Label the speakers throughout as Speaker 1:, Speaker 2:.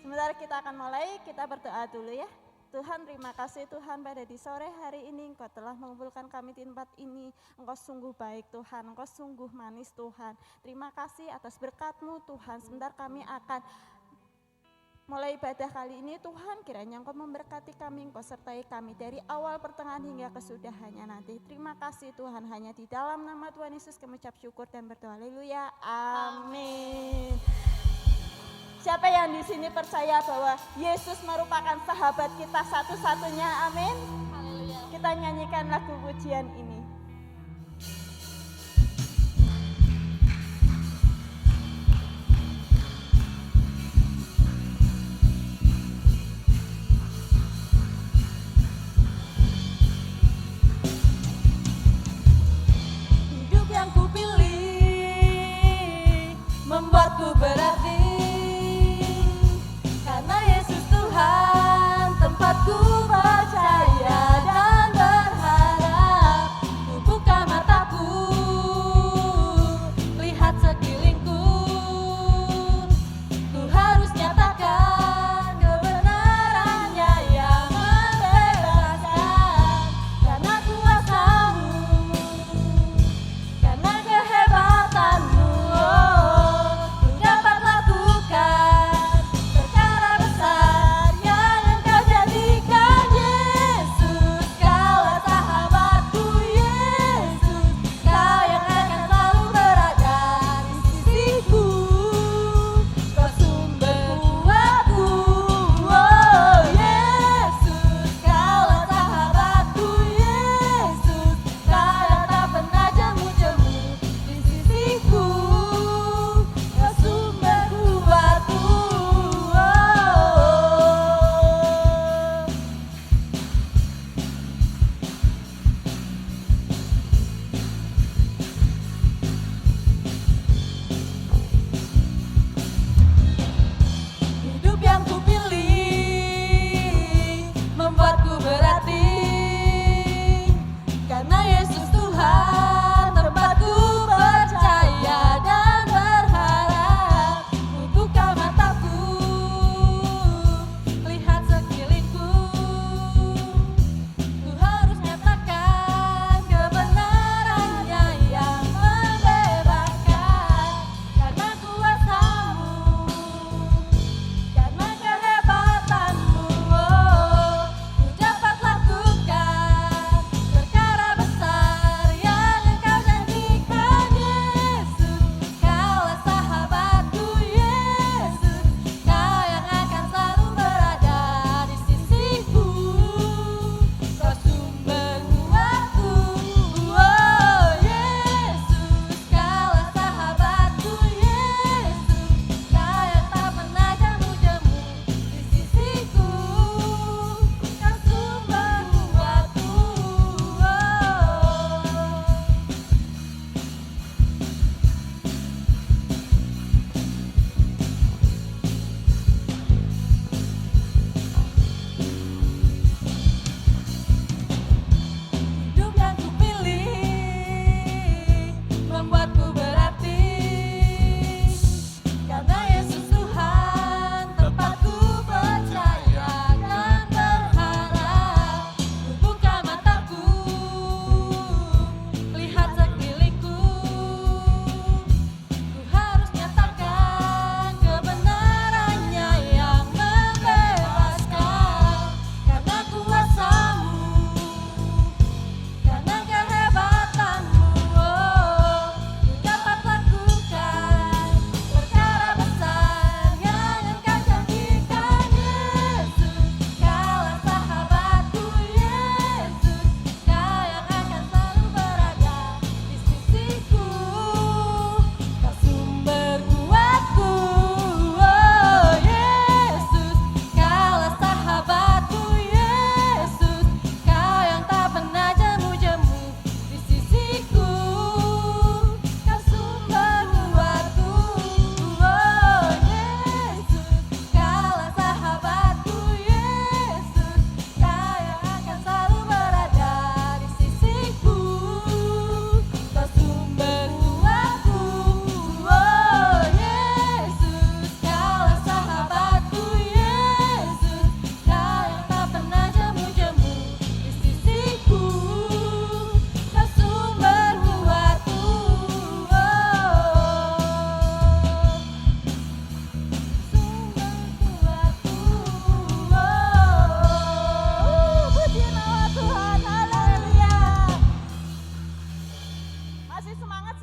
Speaker 1: Sebentar kita akan mulai, kita berdoa dulu ya. Tuhan, terima kasih Tuhan, pada di sore hari ini Engkau telah mengumpulkan kami di tempat ini. Engkau sungguh baik Tuhan, Engkau sungguh manis Tuhan. Terima kasih atas berkat-Mu Tuhan. Sebentar kami akan mulai ibadah kali ini Tuhan, kiranya Engkau memberkati kami, Engkau sertai kami dari awal pertengahan hingga kesudahannya nanti. Terima kasih Tuhan, hanya di dalam nama Tuhan Yesus kami ucap syukur dan berdoa. Haleluya, amin. Siapa yang di sini percaya bahwa Yesus merupakan sahabat kita satu-satunya? Amin.
Speaker 2: Haleluya.
Speaker 1: Kita nyanyikan lagu pujian ini.
Speaker 2: Hidup yang kupilih membuatku berarti. Karena Yesus Tuhan, tempatku percaya dan berharap. Ku buka mataku, lihat sekelilingku. Ku harus nyatakan kebenarannya yang membebaskan. Karena kuasa-Mu, karena kehebatan-Mu, ku dapat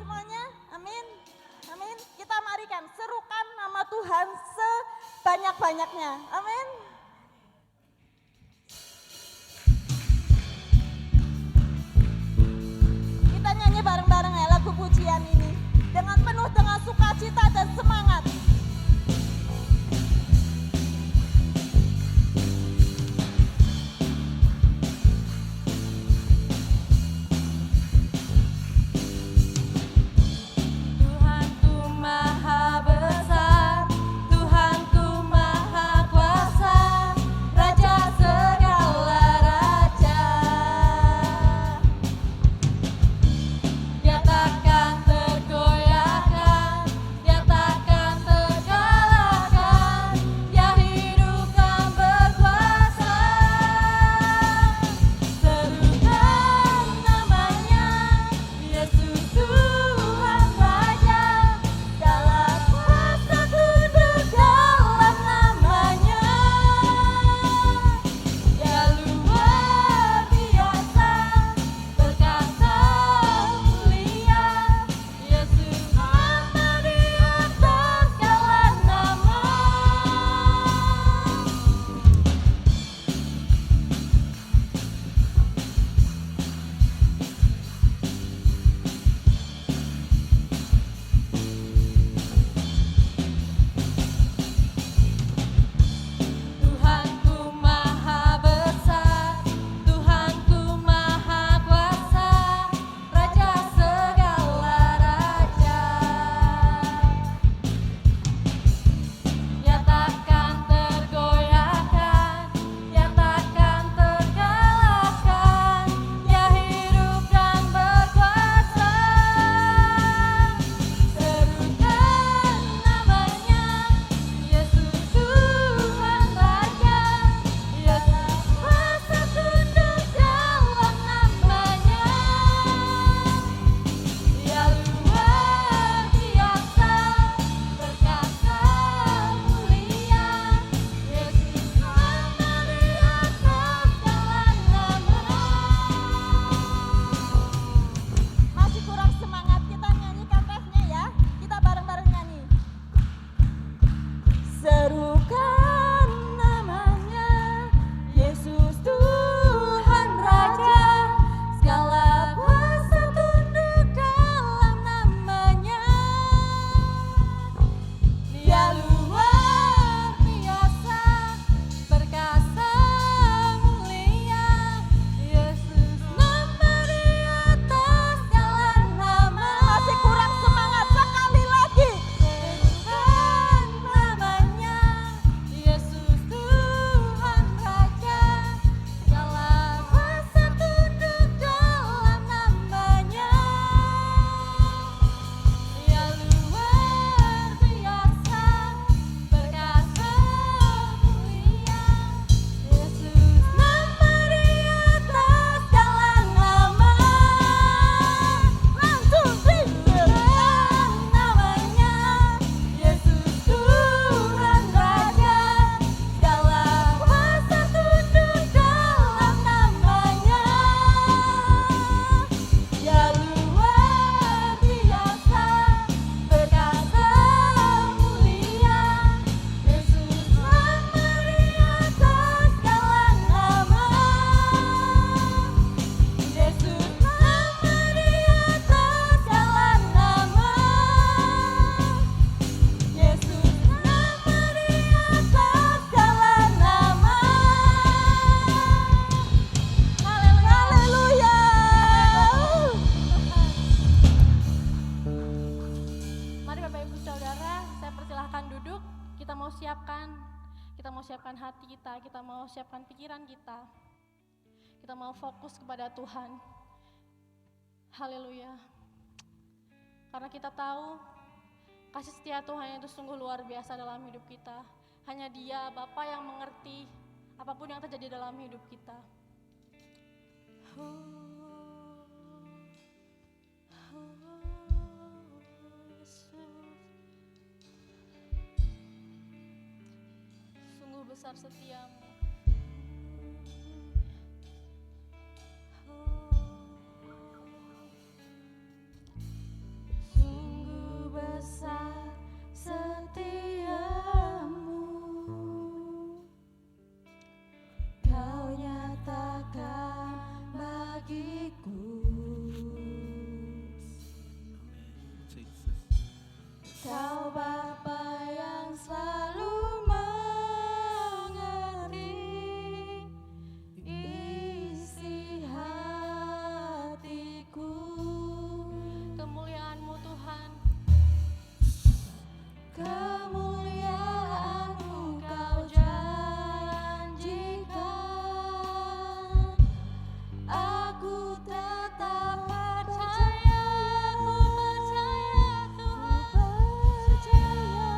Speaker 1: semuanya? Amin. Amin. Kita marikan serukan nama Tuhan sebanyak-banyaknya. Amin. Kita nyanyi bareng-bareng ya lagu pujian ini dengan penuh dengan sukacita dan semangat.
Speaker 2: Tuhanku maha besar, Tuhanku maha kuasa, Raja segala raja. Dia takkan tergoyahkan, Dia takkan terkalahkan, Dia hidup dan berkuasa. Serukan namanya, Yesus Tuhan Raja, segala kuasa tunduk dalam namanya. Dia luar biasa, perkasa mulia, Yesus nama di atas segala nama. Tuhanku maha besar, Tuhanku maha kuasa, Raja segala raja. Dia takkan tergoyahkan, Dia takkan terkalahkan, Dia hidup dan berkuasa. Serukan namanya, Yesus Tuhan Raja, Yesus kuasa tunduk dalam namanya. Dia luar biasa, perkasa mulia, Yesus nama di atas segala nama.
Speaker 1: Masih kurang semangat, kita nyanyikan refnya ya. Kita bareng-bareng nyanyi. Serukan namanya, Yesus Tuhan Raja, segala kuasa tunduk dalam namanya.
Speaker 2: Dia luar biasa, perkasa mulia, Yesus nama di atas segala nama.
Speaker 1: Masih kurang semangat, sekali lagi.
Speaker 2: Serukan namanya, Yesus Tuhan Raja, segala kuasa tunduk dalam namanya. Dia luar biasa, perkasa mulia, Yesus nama di atas segala nama.
Speaker 1: Langsung sih.
Speaker 2: Serukan namanya, Yesus Tuhan Raja, segala kuasa tunduk dalam namanya. Dia luar biasa, perkasa mulia, Yesus nama di atas segala nama. Yesus nama di atas segala nama. Yesus nama di atas segala nama.
Speaker 1: Haleluya.
Speaker 2: Mari Bapak Ibu Saudara, saya persilahkan duduk. Kita mau siapkan hati kita mau siapkan pikiran kita. Kita mau fokus kepada Tuhan. Haleluya. Karena kita tahu kasih setia Tuhan itu sungguh luar biasa dalam hidup kita. Hanya Dia, Bapa, yang mengerti apapun yang terjadi dalam hidup kita. Sungguh besar setiamu.
Speaker 3: besar setiamu, Kau nyatakan bagiku. Kau Bapa yang selalu mengerti isi hatiku.
Speaker 2: Kemuliaan-Mu Tuhan,
Speaker 3: Kemuliaan-Mu Kau janjikan, aku tetap percaya,
Speaker 2: aku percaya Tuhan,
Speaker 3: percaya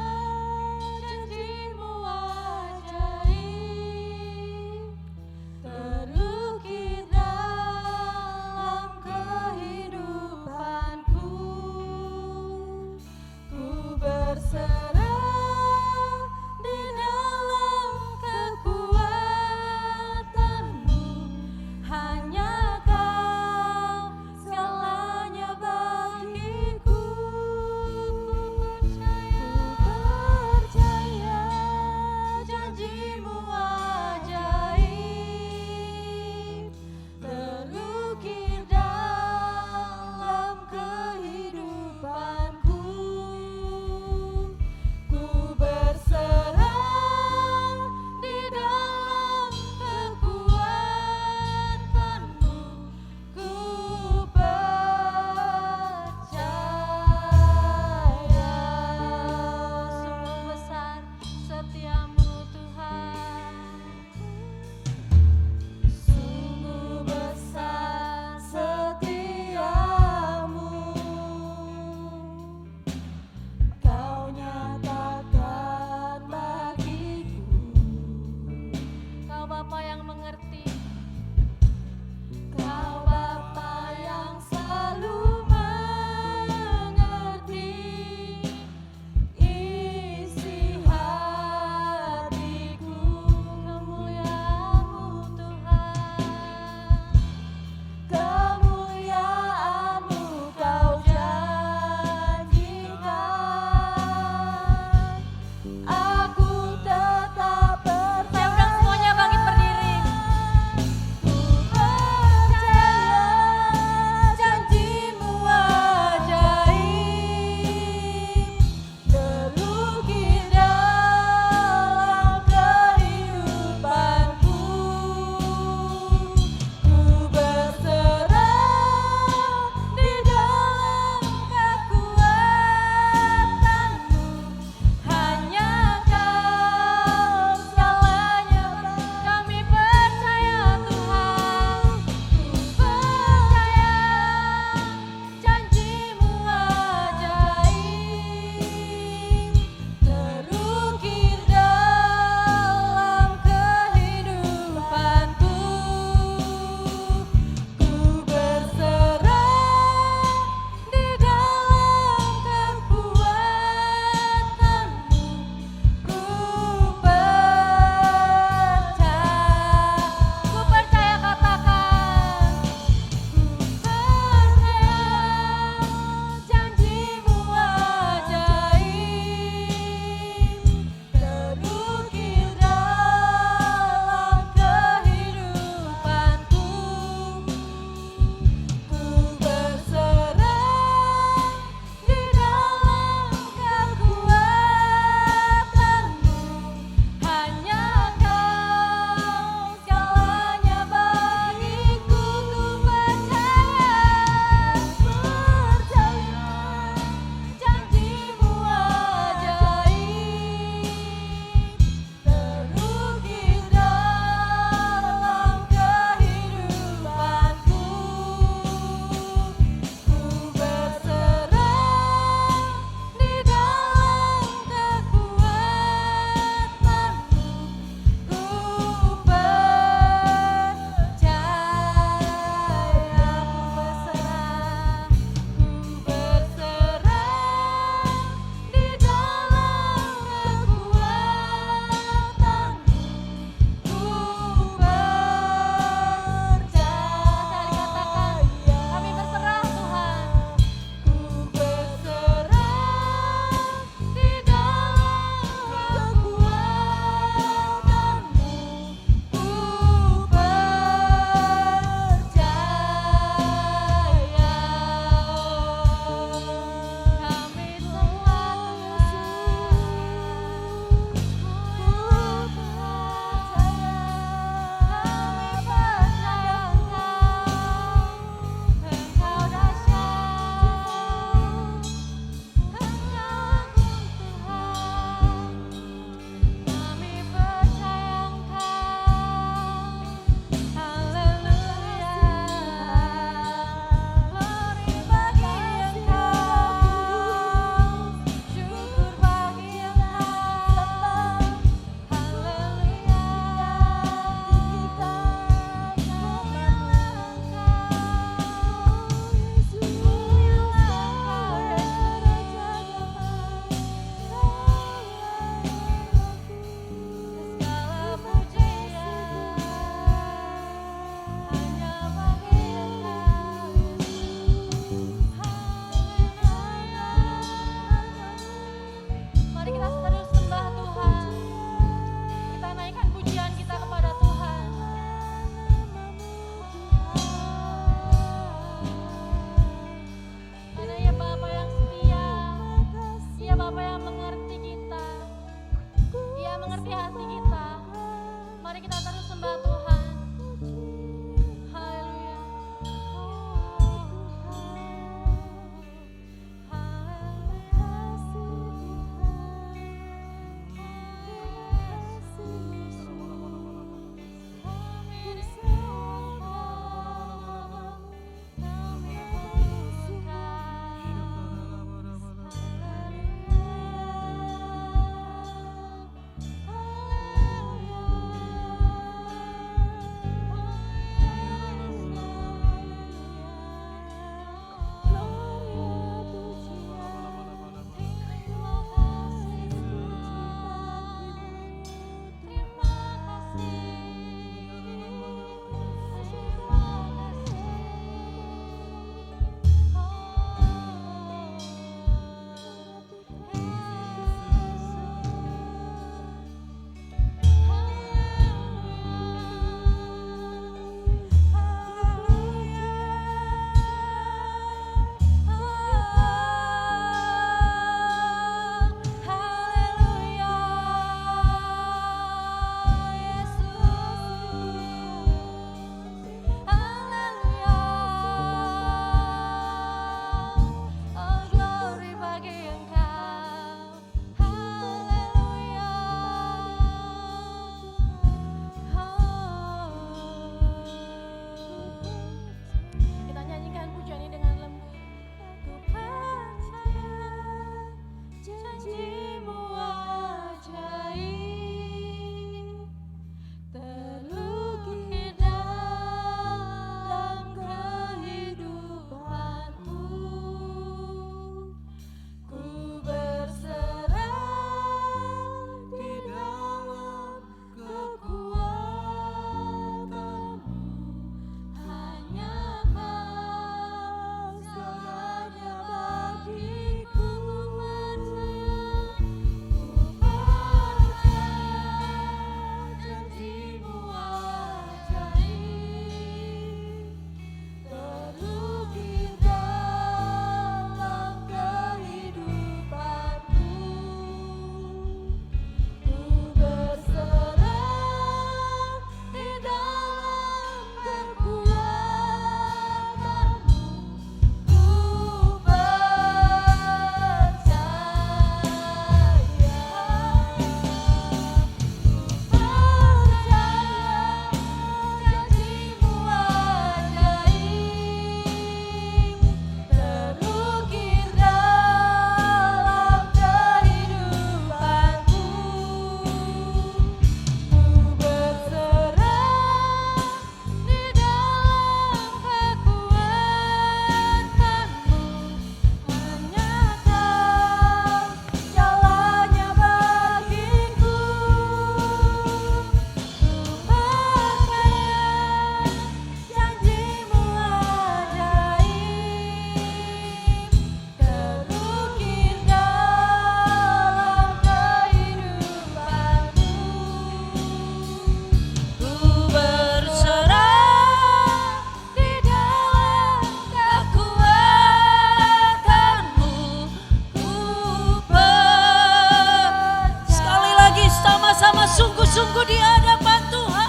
Speaker 3: aku di hadapan Tuhan.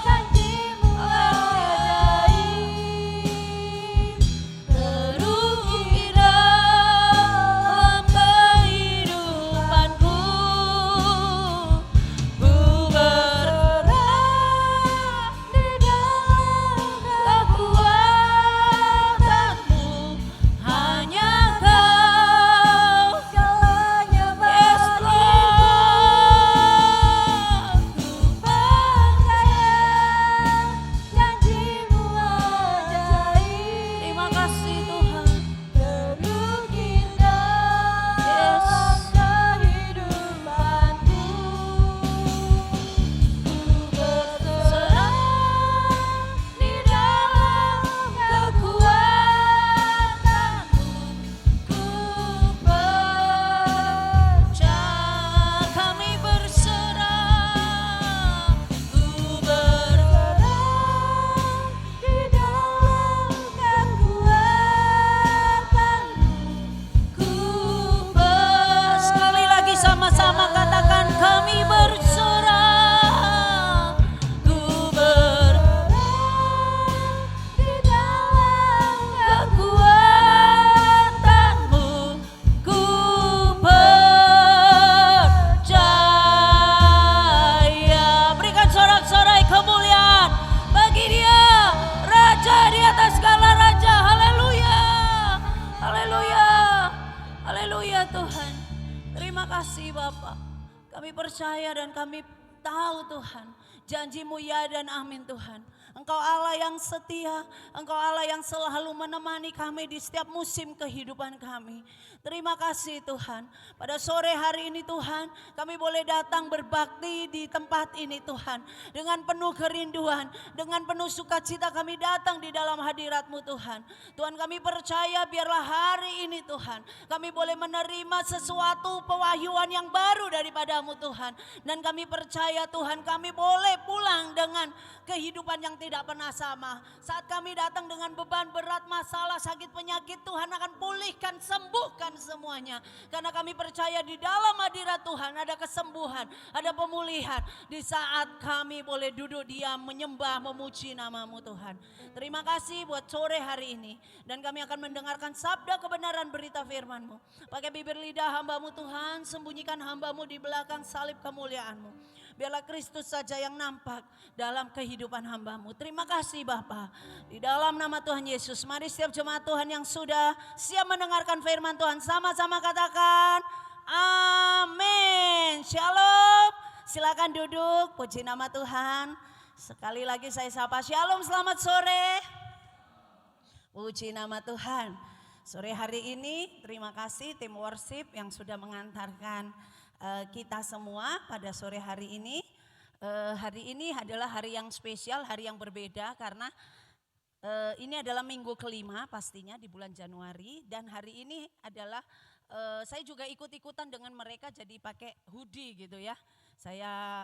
Speaker 3: Janjimu ajaib, terukir dalam kehidupanku. Ku berserah di dalam kekuatanmu. Hanya Kau segalanya bagiku. Ku percaya janjimu ajaib. Terima kasih Tuhan. Terukir dalam kehidupanku. Ku berserah di dalam kekuatanmu. Ku percaya kami berserah. Ku berserah di dalam kekuatanmu. Ku sekali lagi sama-sama katakan kami berserah. Ku berserah di dalam kekuatanmu. Ku percaya. Berikan sorak-sorai kemuliaan bagi Dia, Raja di atas segala raja. Haleluya, haleluya, haleluya Tuhan. Terima kasih Bapak. Kami percaya dan kami tahu Tuhan, janjimu ya dan amin Tuhan. Engkau Allah yang setia, Engkau Allah yang selalu menemani kami di setiap musim kehidupan kami. Terima kasih Tuhan. Pada sore hari ini Tuhan, kami boleh datang berbakti di tempat ini Tuhan. Dengan penuh kerinduan, dengan penuh sukacita kami datang di dalam hadirat-Mu Tuhan. Tuhan kami percaya biarlah hari ini Tuhan, kami boleh menerima sesuatu pewahyuan yang baru daripada-Mu Tuhan. Dan kami percaya Tuhan, kami boleh pulang dengan kehidupan yang tidak pernah sama. Saat kami datang dengan beban berat, masalah, sakit, penyakit, Tuhan akan pulihkan, sembuhkan semuanya. Karena kami percaya di dalam hadirat Tuhan ada kesembuhan, ada pemulihan. Di saat kami boleh duduk diam, menyembah, memuji nama-Mu Tuhan. Terima kasih buat sore hari ini. Dan kami akan mendengarkan sabda kebenaran berita firman-Mu. Pakai bibir lidah hamba-Mu Tuhan, sembunyikan hamba-Mu di belakang salib kemuliaan-Mu. Biarlah Kristus saja yang nampak dalam kehidupan hamba-Mu. Terima kasih Bapa. Di dalam nama Tuhan Yesus, mari setiap jemaat Tuhan yang sudah siap mendengarkan firman Tuhan, sama-sama katakan amin. Shalom. Silakan duduk, puji nama Tuhan. Sekali lagi saya sapa shalom, selamat sore. Puji nama Tuhan. Sore hari ini terima kasih tim worship yang sudah mengantarkan kita semua pada sore hari ini. Hari ini adalah hari yang spesial, hari yang berbeda karena ini adalah minggu kelima pastinya di bulan Januari. Dan hari ini adalah saya juga ikut-ikutan dengan mereka jadi pakai hoodie gitu ya. Saya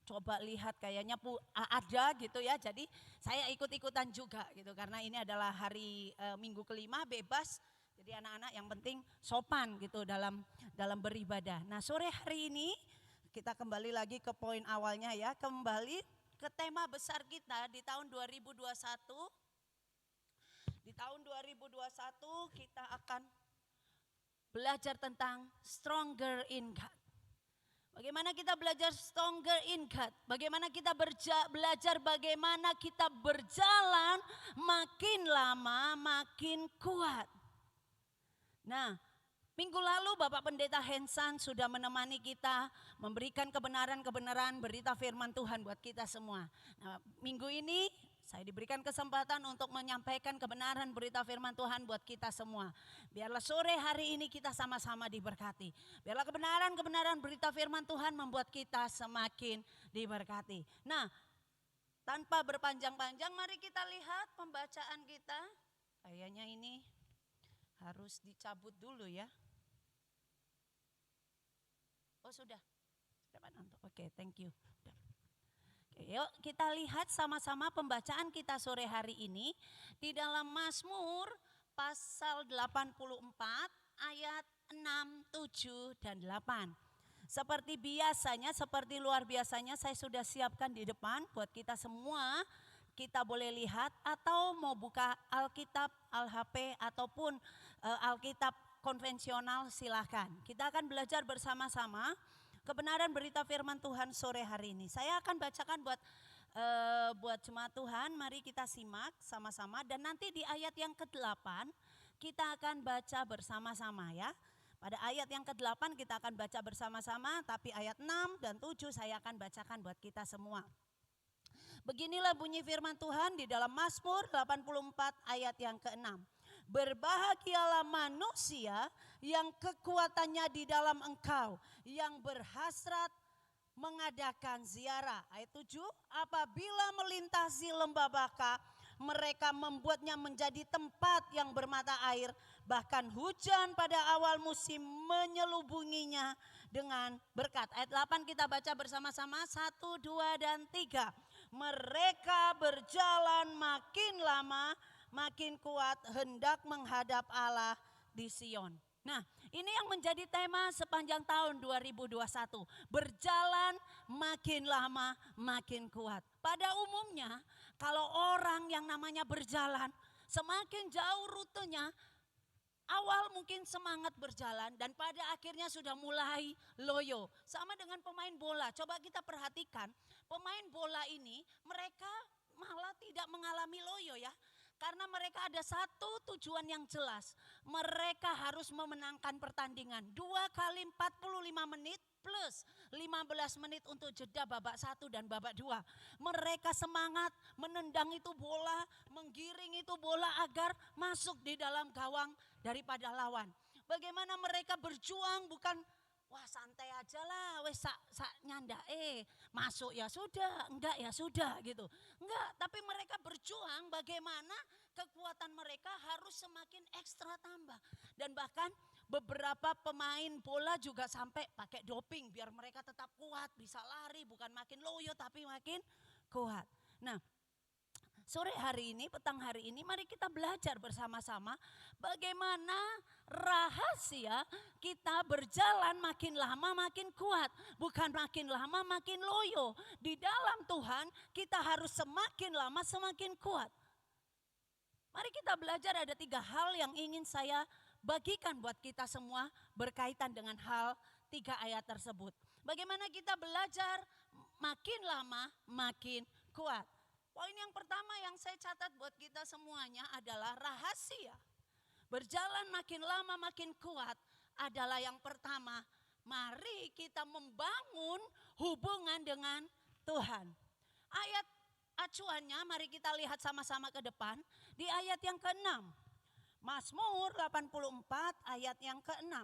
Speaker 3: coba lihat kayaknya ada gitu ya, jadi saya ikut-ikutan juga gitu karena ini adalah hari minggu kelima bebas. Jadi anak-anak yang penting sopan gitu dalam beribadah. Nah sore hari ini kita kembali lagi ke poin awalnya ya. Kembali ke tema besar kita di tahun 2021. Di tahun 2021 kita akan belajar tentang stronger in God. Bagaimana kita belajar stronger in God? Bagaimana kita belajar bagaimana kita berjalan makin lama makin kuat. Nah, minggu lalu Bapak Pendeta Hensan sudah menemani kita memberikan kebenaran-kebenaran berita firman Tuhan buat kita semua. Nah, minggu ini saya diberikan kesempatan untuk menyampaikan kebenaran berita firman Tuhan buat kita semua. Biarlah sore hari ini kita sama-sama diberkati. Biarlah kebenaran-kebenaran berita firman Tuhan membuat kita semakin diberkati. Nah, tanpa berpanjang-panjang mari kita lihat pembacaan kita. Kayaknya ini harus dicabut dulu ya. Oh sudah. Oke, thank you. Oke, yuk kita lihat sama-sama pembacaan kita sore hari ini di dalam Mazmur pasal 84 ayat
Speaker 4: 6, 7, dan 8. Seperti biasanya, seperti luar biasanya saya sudah siapkan di depan buat kita semua. Kita boleh lihat atau mau buka Alkitab, Al-HP ataupun Alkitab konvensional silahkan. Kita akan belajar bersama-sama kebenaran berita firman Tuhan sore hari ini. Saya akan bacakan buat jemaat Tuhan, mari kita simak sama-sama. Dan nanti di ayat yang ke-8 kita akan baca bersama-sama ya. Pada ayat yang ke-8 kita akan baca bersama-sama, tapi ayat 6 dan 7 saya akan bacakan buat kita semua. Beginilah bunyi firman Tuhan di dalam Mazmur 84 ayat yang ke-6. Berbahagialah manusia yang kekuatannya di dalam Engkau, yang berhasrat mengadakan ziarah. Ayat 7, apabila melintasi lembah Baka, mereka membuatnya menjadi tempat yang bermata air, bahkan hujan pada awal musim menyelubunginya dengan berkat. Ayat 8 kita baca bersama-sama, 1, 2, dan 3. Mereka berjalan makin lama, makin kuat, hendak menghadap Allah di Sion. Nah, ini yang menjadi tema sepanjang tahun 2021. Berjalan makin lama, makin kuat. Pada umumnya, kalau orang yang namanya berjalan, semakin jauh rutenya, awal mungkin semangat berjalan dan pada akhirnya sudah mulai loyo. Sama dengan pemain bola, coba kita perhatikan pemain bola ini mereka malah tidak mengalami loyo ya. Karena mereka ada satu tujuan yang jelas. Mereka harus memenangkan pertandingan 2 kali 45 menit plus 15 menit untuk jeda babak 1 dan babak 2. Mereka semangat menendang itu bola, menggiring itu bola agar masuk di dalam gawang daripada lawan. Bagaimana mereka berjuang bukan wah santai aja lah, wes sak nyanda masuk ya sudah, enggak ya sudah gitu. Enggak, tapi mereka berjuang bagaimana kekuatan mereka harus semakin ekstra tambah. Dan bahkan beberapa pemain bola juga sampai pakai doping biar mereka tetap kuat, bisa lari bukan makin loyo tapi makin kuat. Nah, sore hari ini, petang hari ini mari kita belajar bersama-sama bagaimana rahasia kita berjalan makin lama makin kuat. Bukan makin lama makin loyo. Di dalam Tuhan kita harus semakin lama semakin kuat. Mari kita belajar, ada 3 hal yang ingin saya bagikan buat kita semua berkaitan dengan hal 3 ayat tersebut. Bagaimana kita belajar makin lama makin kuat. Poin yang pertama yang saya catat buat kita semuanya adalah rahasia berjalan makin lama makin kuat adalah yang pertama, mari kita membangun hubungan dengan Tuhan. Ayat acuannya mari kita lihat sama-sama ke depan di ayat yang ke-6. Mazmur 84 ayat yang ke-6.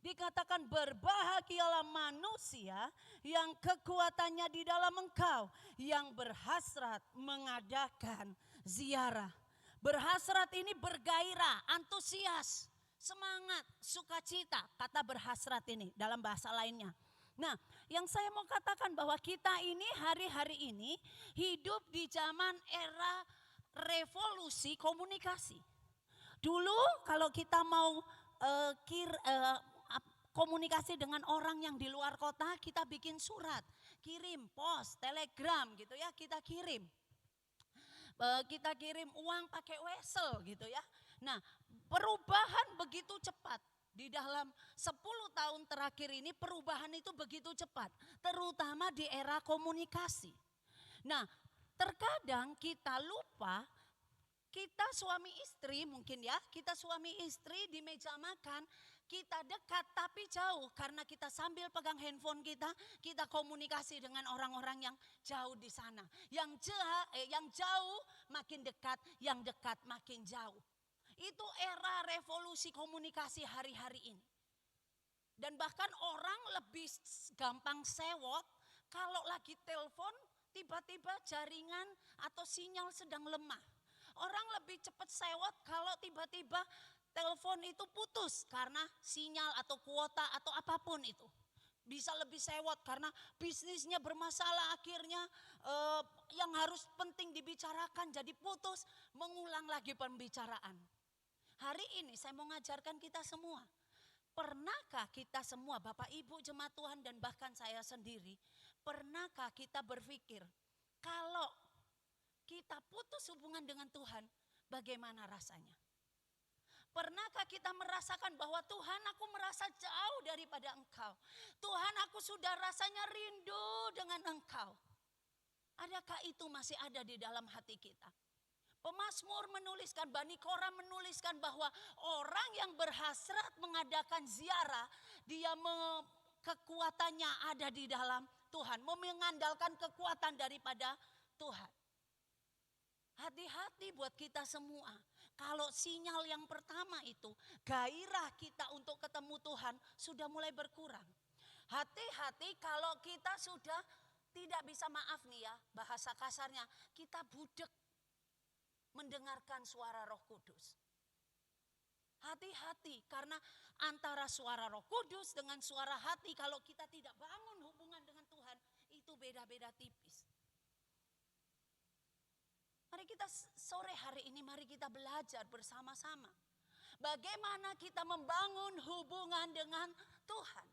Speaker 4: Dikatakan berbahagialah manusia yang kekuatannya di dalam Engkau, yang berhasrat mengadakan ziarah. Berhasrat ini bergairah, antusias, semangat, sukacita, kata berhasrat ini dalam bahasa lainnya. Nah, yang saya mau katakan bahwa kita ini hari-hari ini hidup di zaman era revolusi komunikasi. Dulu kalau kita mau komunikasi dengan orang yang di luar kota, kita bikin surat, kirim pos, telegram gitu ya, kita kirim. Kita kirim uang pakai wesel gitu ya. Nah, perubahan begitu cepat. Di dalam 10 tahun terakhir ini perubahan itu begitu cepat. Terutama di era komunikasi. Nah, terkadang kita lupa, kita suami istri mungkin ya, kita suami istri di meja makan, kita dekat tapi jauh karena kita sambil pegang handphone kita komunikasi dengan orang-orang yang jauh di sana. Yang jauh makin dekat, yang dekat makin jauh. Itu era revolusi komunikasi hari-hari ini. Dan bahkan orang lebih gampang sewot kalau lagi telepon tiba-tiba jaringan atau sinyal sedang lemah. Orang lebih cepat sewot kalau tiba-tiba telepon itu putus karena sinyal atau kuota atau apapun itu. Bisa lebih sewot karena bisnisnya bermasalah, akhirnya yang harus penting dibicarakan jadi putus, mengulang lagi pembicaraan. Hari ini saya mau ngajarkan kita semua, Pernahkah kita semua, Bapak Ibu jemaat Tuhan dan bahkan saya sendiri, pernahkah kita berpikir kalau kita putus hubungan dengan Tuhan, bagaimana rasanya? Pernahkah kita merasakan bahwa Tuhan, aku merasa jauh daripada Engkau. Tuhan, aku sudah rasanya rindu dengan Engkau. Adakah itu masih ada di dalam hati kita? Pemazmur menuliskan, Bani Korah menuliskan bahwa orang yang berhasrat mengadakan ziarah, dia kekuatannya ada di dalam Tuhan, mengandalkan kekuatan daripada Tuhan. Hati-hati buat kita semua. Kalau sinyal yang pertama itu, gairah kita untuk ketemu Tuhan sudah mulai berkurang. Hati-hati kalau kita sudah tidak bisa, maaf nih ya, bahasa kasarnya, kita budek mendengarkan suara Roh Kudus. Hati-hati, karena antara suara Roh Kudus dengan suara hati, kalau kita tidak bangun hubungan dengan Tuhan, itu beda-beda tipis. Mari kita sore hari ini, mari kita belajar bersama-sama. Bagaimana kita membangun hubungan dengan Tuhan.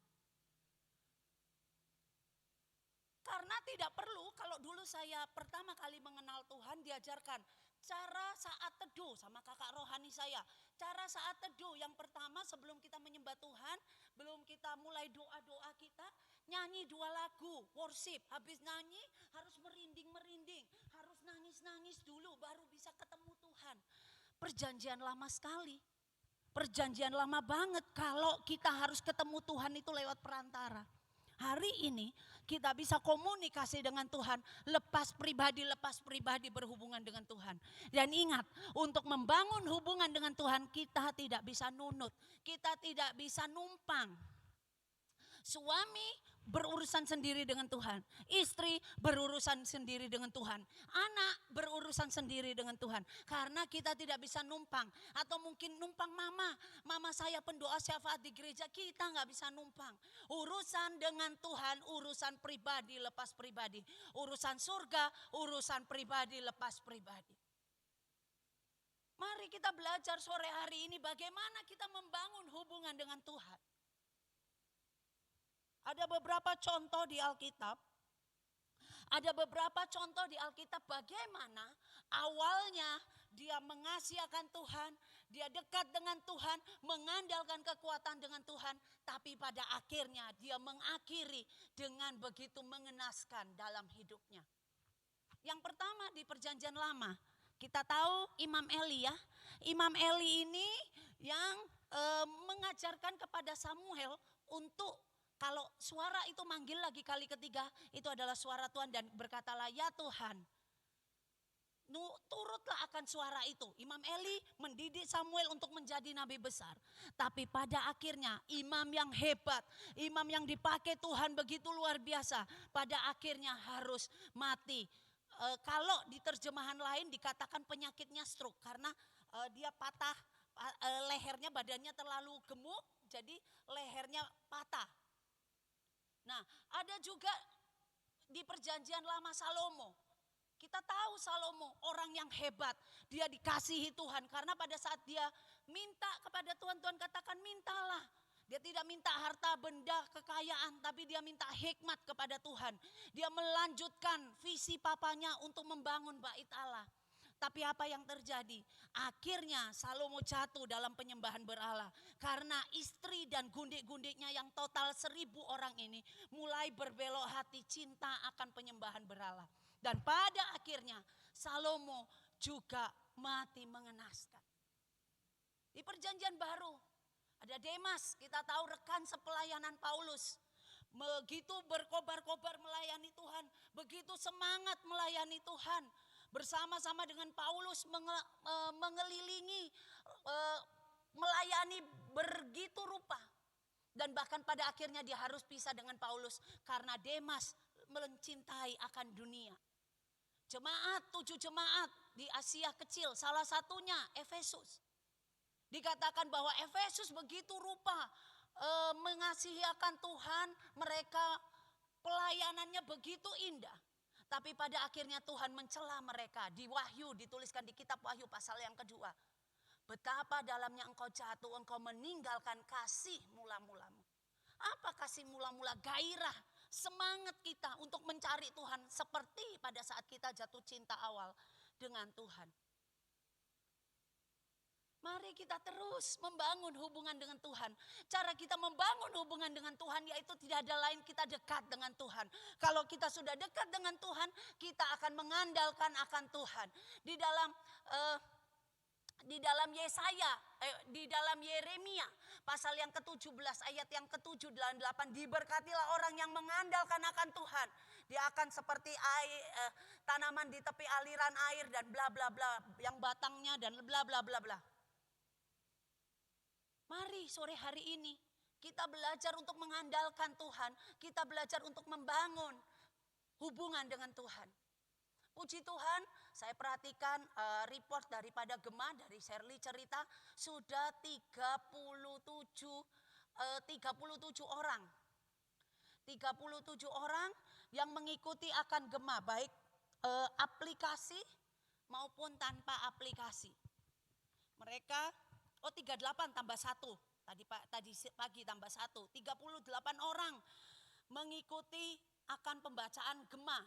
Speaker 4: Karena tidak perlu, kalau dulu saya pertama kali mengenal Tuhan, diajarkan cara saat teduh sama kakak rohani saya. Cara saat teduh yang pertama, sebelum kita menyembah Tuhan, belum kita mulai doa-doa kita, nyanyi 2 lagu, worship. Habis nyanyi harus merinding-merinding, harus nangis-nangis dulu baru bisa ketemu Tuhan. Perjanjian lama sekali. Perjanjian lama banget kalau kita harus ketemu Tuhan itu lewat perantara. Hari ini kita bisa komunikasi dengan Tuhan lepas pribadi berhubungan dengan Tuhan. Dan ingat, untuk membangun hubungan dengan Tuhan kita tidak bisa nunut, kita tidak bisa numpang. Suami berurusan sendiri dengan Tuhan, istri berurusan sendiri dengan Tuhan, anak berurusan sendiri dengan Tuhan. Karena kita tidak bisa numpang, atau mungkin numpang mama saya pendoa syafaat di gereja, kita nggak bisa numpang. Urusan dengan Tuhan, urusan pribadi lepas pribadi, urusan surga, urusan pribadi lepas pribadi. Mari kita belajar sore hari ini bagaimana kita membangun hubungan dengan Tuhan. Ada beberapa contoh di Alkitab. Ada beberapa contoh di Alkitab bagaimana awalnya dia mengasihi akan Tuhan, dia dekat dengan Tuhan, mengandalkan kekuatan dengan Tuhan, tapi pada akhirnya dia mengakhiri dengan begitu mengenaskan dalam hidupnya. Yang pertama di Perjanjian Lama, kita tahu Imam Eli ya. Imam Eli ini yang mengajarkan kepada Samuel untuk kalau suara itu manggil lagi kali ketiga, itu adalah suara Tuhan dan berkatalah, ya Tuhan, turutlah akan suara itu. Imam Eli mendidik Samuel untuk menjadi nabi besar. Tapi pada akhirnya imam yang hebat, imam yang dipakai Tuhan begitu luar biasa, pada akhirnya harus mati. Kalau di terjemahan lain dikatakan penyakitnya stroke, karena dia patah, lehernya, badannya terlalu gemuk, jadi lehernya patah. Nah, ada juga di Perjanjian Lama Salomo. Kita tahu Salomo orang yang hebat, dia dikasihi Tuhan karena pada saat dia minta kepada Tuhan, Tuhan katakan mintalah. Dia tidak minta harta benda kekayaan, tapi dia minta hikmat kepada Tuhan. Dia melanjutkan visi papanya untuk membangun bait Allah. Tapi apa yang terjadi? Akhirnya Salomo jatuh dalam penyembahan berhala. Karena istri dan gundik-gundiknya yang total 1.000 orang ini mulai berbelok hati cinta akan penyembahan berhala. Dan pada akhirnya Salomo juga mati mengenaskan. Di Perjanjian Baru ada Demas, kita tahu rekan sepelayanan Paulus. Begitu berkobar-kobar melayani Tuhan, begitu semangat melayani Tuhan. Bersama-sama dengan Paulus mengelilingi, melayani begitu rupa. Dan bahkan pada akhirnya dia harus pisah dengan Paulus karena Demas mencintai akan dunia. Jemaat, 7 jemaat di Asia Kecil, salah satunya Efesus. Dikatakan bahwa Efesus begitu rupa mengasihi akan Tuhan, mereka pelayanannya begitu indah. Tapi pada akhirnya Tuhan mencela mereka. Di Wahyu, dituliskan di kitab Wahyu pasal yang kedua. Betapa dalamnya engkau jatuh, engkau meninggalkan kasih mula-mulamu. Apa kasih mula-mula? Gairah, semangat kita untuk mencari Tuhan seperti pada saat kita jatuh cinta awal dengan Tuhan. Mari kita terus membangun hubungan dengan Tuhan. Cara kita membangun hubungan dengan Tuhan yaitu tidak ada lain, kita dekat dengan Tuhan. Kalau kita sudah dekat dengan Tuhan, kita akan mengandalkan akan Tuhan. Di dalam Yesaya, di dalam Yeremia pasal yang ke-17 ayat yang ke-7 dan 8, diberkatilah orang yang mengandalkan akan Tuhan. Dia akan seperti tanaman di tepi aliran air dan bla bla bla, yang batangnya dan bla bla bla bla. Mari sore hari ini kita belajar untuk mengandalkan Tuhan, kita belajar untuk membangun hubungan dengan Tuhan. Puji Tuhan, saya perhatikan report daripada Gema, dari Shirley cerita, sudah 37 orang. 37 orang yang mengikuti akan Gema, baik aplikasi maupun tanpa aplikasi. Mereka 38 tambah 1, tadi pagi tambah 1, 38 orang mengikuti akan pembacaan Gema.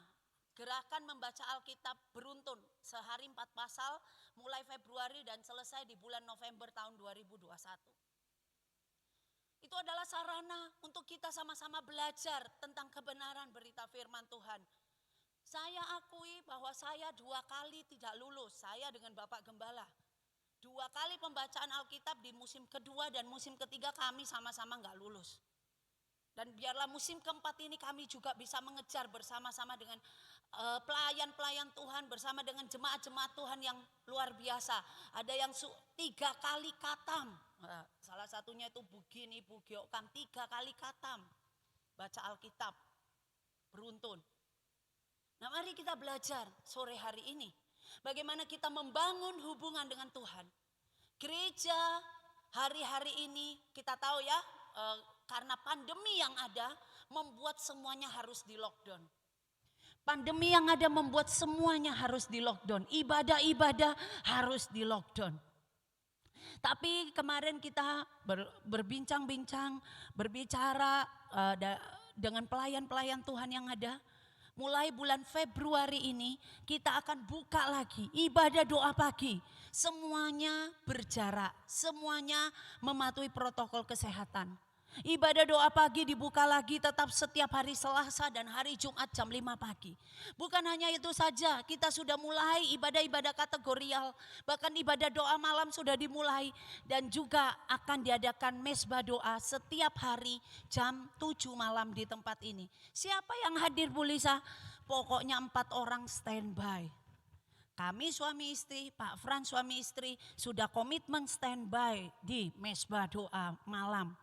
Speaker 4: Gerakan membaca Alkitab beruntun sehari 4 pasal mulai Februari dan selesai di bulan November tahun 2021. Itu adalah sarana untuk kita sama-sama belajar tentang kebenaran berita firman Tuhan. Saya akui bahwa saya 2 kali tidak lulus, saya dengan Bapak Gembala. 2 kali pembacaan Alkitab di musim kedua dan musim ketiga kami sama-sama gak lulus. Dan biarlah musim keempat ini kami juga bisa mengejar bersama-sama dengan pelayan-pelayan Tuhan, bersama dengan jemaat-jemaat Tuhan yang luar biasa. Ada yang 3 kali katam, salah satunya itu Bugini, Bugiokam, 3 kali katam baca Alkitab beruntun. Nah mari kita belajar sore hari ini bagaimana kita membangun hubungan dengan Tuhan. Gereja hari-hari ini kita tahu ya, karena pandemi yang ada membuat semuanya harus di lockdown. Pandemi yang ada membuat semuanya harus di lockdown. Ibadah-ibadah harus di lockdown. Tapi kemarin kita berbincang-bincang, berbicara dengan pelayan-pelayan Tuhan yang ada. Mulai bulan Februari ini kita akan buka lagi ibadah doa pagi. Semuanya berjarak, semuanya mematuhi protokol kesehatan. Ibadah doa pagi dibuka lagi tetap setiap hari Selasa dan hari Jumat jam 5 pagi. Bukan hanya itu saja, kita sudah mulai ibadah-ibadah kategorial. Bahkan ibadah doa malam sudah dimulai. Dan juga akan diadakan mesbah doa setiap hari jam 7 malam di tempat ini. Siapa yang hadir Bu Lisa? Pokoknya 4 orang standby. Kami suami istri, Pak Fran suami istri sudah komitmen standby di mesbah doa malam.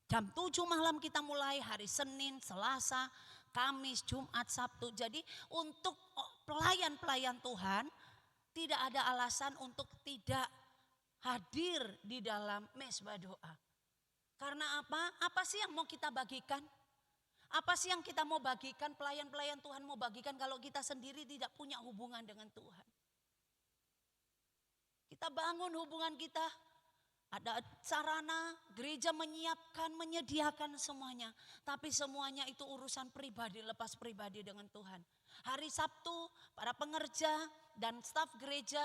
Speaker 4: Jam 7 malam kita mulai, hari Senin, Selasa, Kamis, Jumat, Sabtu. Jadi untuk pelayan-pelayan Tuhan tidak ada alasan untuk tidak hadir di dalam mesbah doa. Karena apa? Apa sih yang mau kita bagikan? Apa sih yang kita mau bagikan, pelayan-pelayan Tuhan mau bagikan kalau kita sendiri tidak punya hubungan dengan Tuhan? Kita bangun hubungan kita. Ada sarana, gereja menyiapkan, menyediakan semuanya. Tapi semuanya itu urusan pribadi, lepas pribadi dengan Tuhan. Hari Sabtu, para pengerja dan staf gereja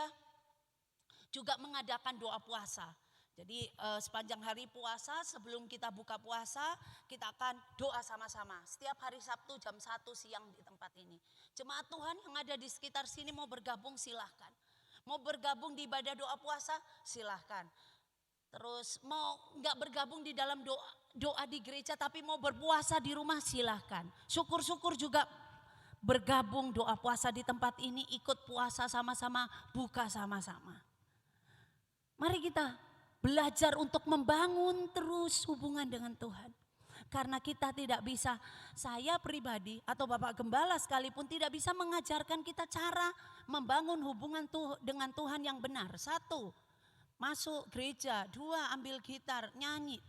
Speaker 4: juga mengadakan doa puasa. Jadi sepanjang hari puasa, sebelum kita buka puasa, kita akan doa sama-sama. Setiap hari Sabtu jam 1 siang di tempat ini. Jemaat Tuhan yang ada di sekitar sini mau bergabung silahkan. Mau bergabung di ibadah doa puasa silahkan. Terus mau nggak bergabung di dalam doa di gereja tapi mau berpuasa di rumah silahkan. Syukur-syukur juga bergabung doa puasa di tempat ini, ikut puasa sama-sama, buka sama-sama. Mari kita belajar untuk membangun terus hubungan dengan Tuhan. Karena kita tidak bisa, saya pribadi atau Bapak Gembala sekalipun tidak bisa mengajarkan kita cara membangun hubungan dengan Tuhan yang benar. 1, masuk gereja, 2, ambil gitar, nyanyi,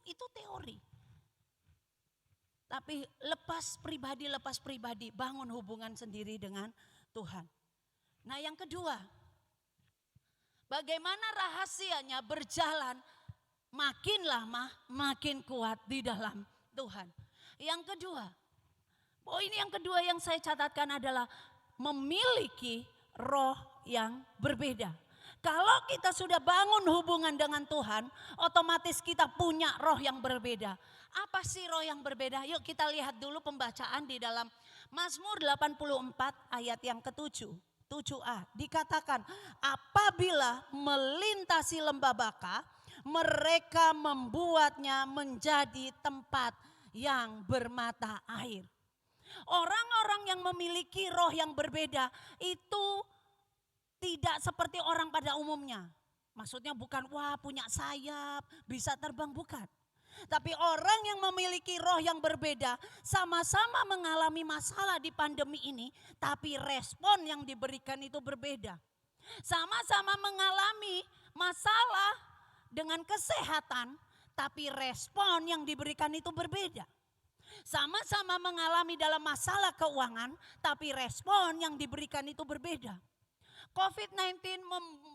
Speaker 4: itu teori. Tapi lepas pribadi, bangun hubungan sendiri dengan Tuhan. Nah yang kedua, Bagaimana rahasianya berjalan makin lama makin kuat di dalam Tuhan. Yang kedua, poin yang kedua yang saya catatkan adalah memiliki roh yang berbeda. Kalau kita sudah bangun hubungan dengan Tuhan, otomatis kita punya roh yang berbeda. Apa sih roh yang berbeda? Yuk kita lihat dulu pembacaan di dalam Mazmur 84 ayat yang ke-7. 7a dikatakan, apabila melintasi lembah Baka, mereka membuatnya menjadi tempat yang bermata air. Orang-orang yang memiliki roh yang berbeda itu tidak seperti orang pada umumnya. Maksudnya bukan wah punya sayap, bisa terbang, bukan. Tapi orang yang memiliki roh yang berbeda sama-sama mengalami masalah di pandemi ini, tapi respon yang diberikan itu berbeda. Sama-sama mengalami masalah dengan kesehatan, tapi respon yang diberikan itu berbeda. Sama-sama mengalami dalam masalah keuangan, tapi respon yang diberikan itu berbeda. COVID-19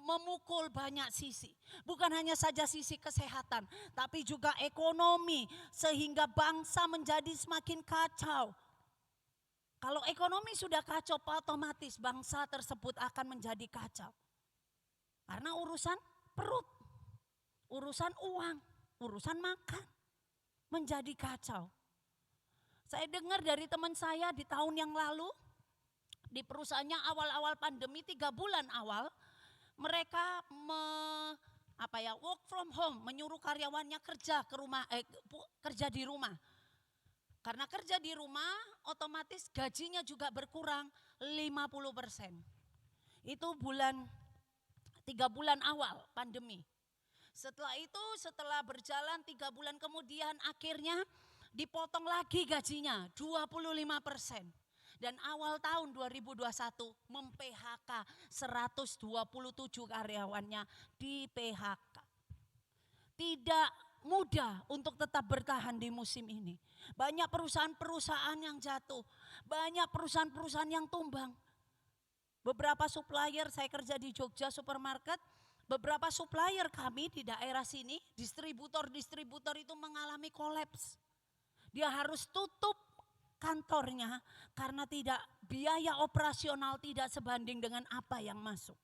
Speaker 4: memukul banyak sisi. Bukan hanya saja sisi kesehatan, tapi juga ekonomi. Sehingga bangsa menjadi semakin kacau. Kalau ekonomi sudah kacau, otomatis bangsa tersebut akan menjadi kacau. Karena urusan perut, urusan uang, urusan makan menjadi kacau. Saya dengar dari teman saya di tahun yang lalu, di perusahaannya awal-awal pandemi 3 bulan awal mereka work from home, menyuruh karyawannya kerja kerja di rumah. Karena kerja di rumah otomatis gajinya juga berkurang 50%. Itu 3 bulan awal pandemi. Setelah itu setelah berjalan 3 bulan kemudian akhirnya dipotong lagi gajinya 25%. Dan awal tahun 2021 mem-PHK 127 karyawannya di PHK. Tidak mudah untuk tetap bertahan di musim ini. Banyak perusahaan-perusahaan yang jatuh, banyak perusahaan-perusahaan yang tumbang. Beberapa supplier, saya kerja di Jogja supermarket, beberapa supplier kami di daerah sini, distributor-distributor itu mengalami kolaps. Dia harus tutup kantornya karena biaya operasional tidak sebanding dengan apa yang masuk.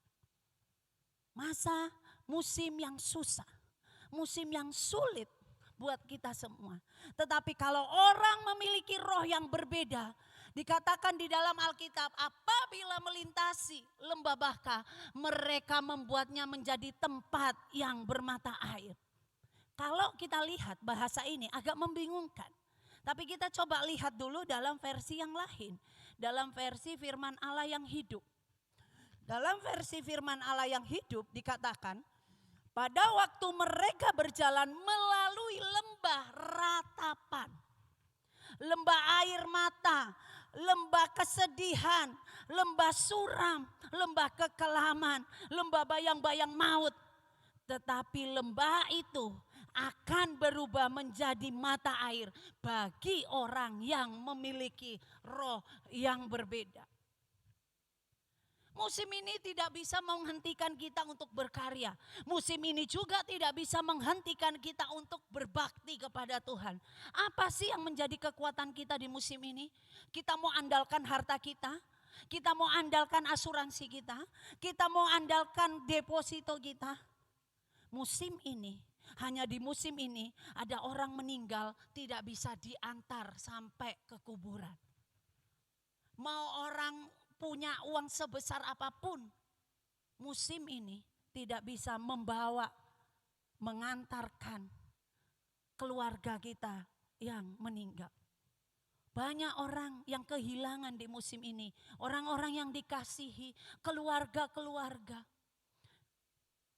Speaker 4: Musim yang susah, musim yang sulit buat kita semua. Tetapi kalau orang memiliki roh yang berbeda, dikatakan di dalam Alkitab, apabila melintasi lembah Baka, mereka membuatnya menjadi tempat yang bermata air. Kalau kita lihat bahasa ini agak membingungkan. Tapi kita coba lihat dulu dalam versi yang lain. Dalam versi firman Allah yang hidup. Dalam versi firman Allah yang hidup dikatakan, pada waktu mereka berjalan melalui lembah ratapan, lembah air mata, lembah kesedihan, lembah suram, lembah kekelaman, lembah bayang-bayang maut. Tetapi lembah itu akan berubah menjadi mata air bagi orang yang memiliki roh yang berbeda. Musim ini tidak bisa menghentikan kita untuk berkarya. Musim ini juga tidak bisa menghentikan kita untuk berbakti kepada Tuhan. Apa sih yang menjadi kekuatan kita di musim ini? Kita mau andalkan harta kita, kita mau andalkan asuransi kita mau andalkan deposito kita. Musim ini, hanya di musim ini ada orang meninggal tidak bisa diantar sampai ke kuburan. Mau orang punya uang sebesar apapun, musim ini tidak bisa mengantarkan keluarga kita yang meninggal. Banyak orang yang kehilangan di musim ini, orang-orang yang dikasihi, keluarga-keluarga.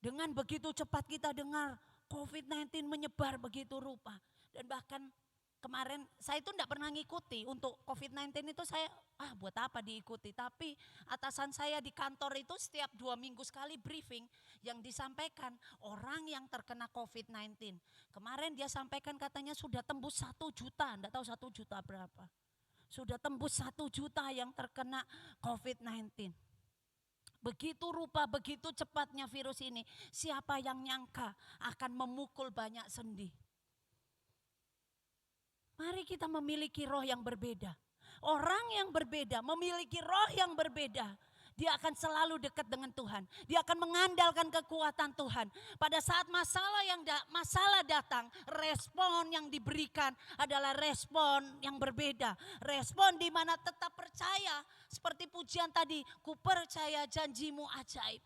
Speaker 4: Dengan begitu cepat kita dengar COVID-19 menyebar begitu rupa. Dan bahkan kemarin saya itu tidak pernah ngikuti untuk COVID-19 itu saya buat apa diikuti. Tapi atasan saya di kantor itu setiap 2 minggu sekali briefing yang disampaikan orang yang terkena COVID-19. Kemarin dia sampaikan katanya sudah tembus 1 juta, tidak tahu 1 juta berapa. Sudah tembus 1 juta yang terkena COVID-19. Begitu rupa, begitu cepatnya virus ini. Siapa yang nyangka akan memukul banyak sendi? Mari kita memiliki roh yang berbeda. Orang yang berbeda memiliki roh yang berbeda. Dia akan selalu dekat dengan Tuhan. Dia akan mengandalkan kekuatan Tuhan. Pada saat masalah datang, respon yang diberikan adalah respon yang berbeda. Respon di mana tetap percaya. Seperti pujian tadi, ku percaya janjimu ajaib.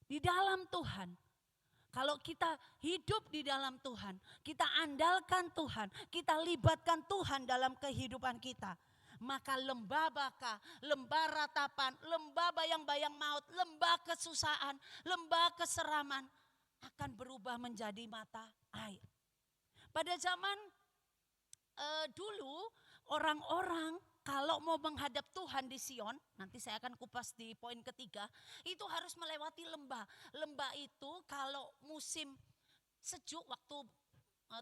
Speaker 4: Di dalam Tuhan. Kalau kita hidup di dalam Tuhan, kita andalkan Tuhan, kita libatkan Tuhan dalam kehidupan kita. Maka lembah baka, lembah ratapan, lembah bayang-bayang maut, lembah kesusahan, lembah keseraman akan berubah menjadi mata air. Pada zaman dulu orang-orang kalau mau menghadap Tuhan di Sion, nanti saya akan kupas di poin ketiga, itu harus melewati lembah. Lembah itu kalau musim sejuk waktu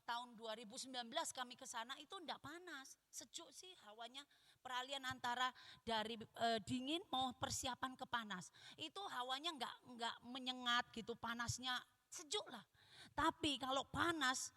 Speaker 4: tahun 2019 kami ke sana itu enggak panas, sejuk sih hawanya, peralihan antara dari dingin mau persiapan ke panas. Itu hawanya enggak menyengat gitu, panasnya sejuk lah. Tapi kalau panas,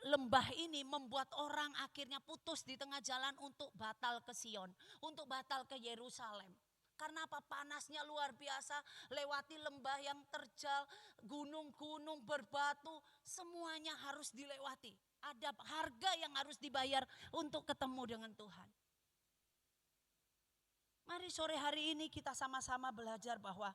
Speaker 4: lembah ini membuat orang akhirnya putus di tengah jalan untuk batal ke Sion, untuk batal ke Yerusalem. Karena apa? Panasnya luar biasa, lewati lembah yang terjal, gunung-gunung berbatu, semuanya harus dilewati. Ada harga yang harus dibayar untuk ketemu dengan Tuhan. Mari sore hari ini kita sama-sama belajar bahwa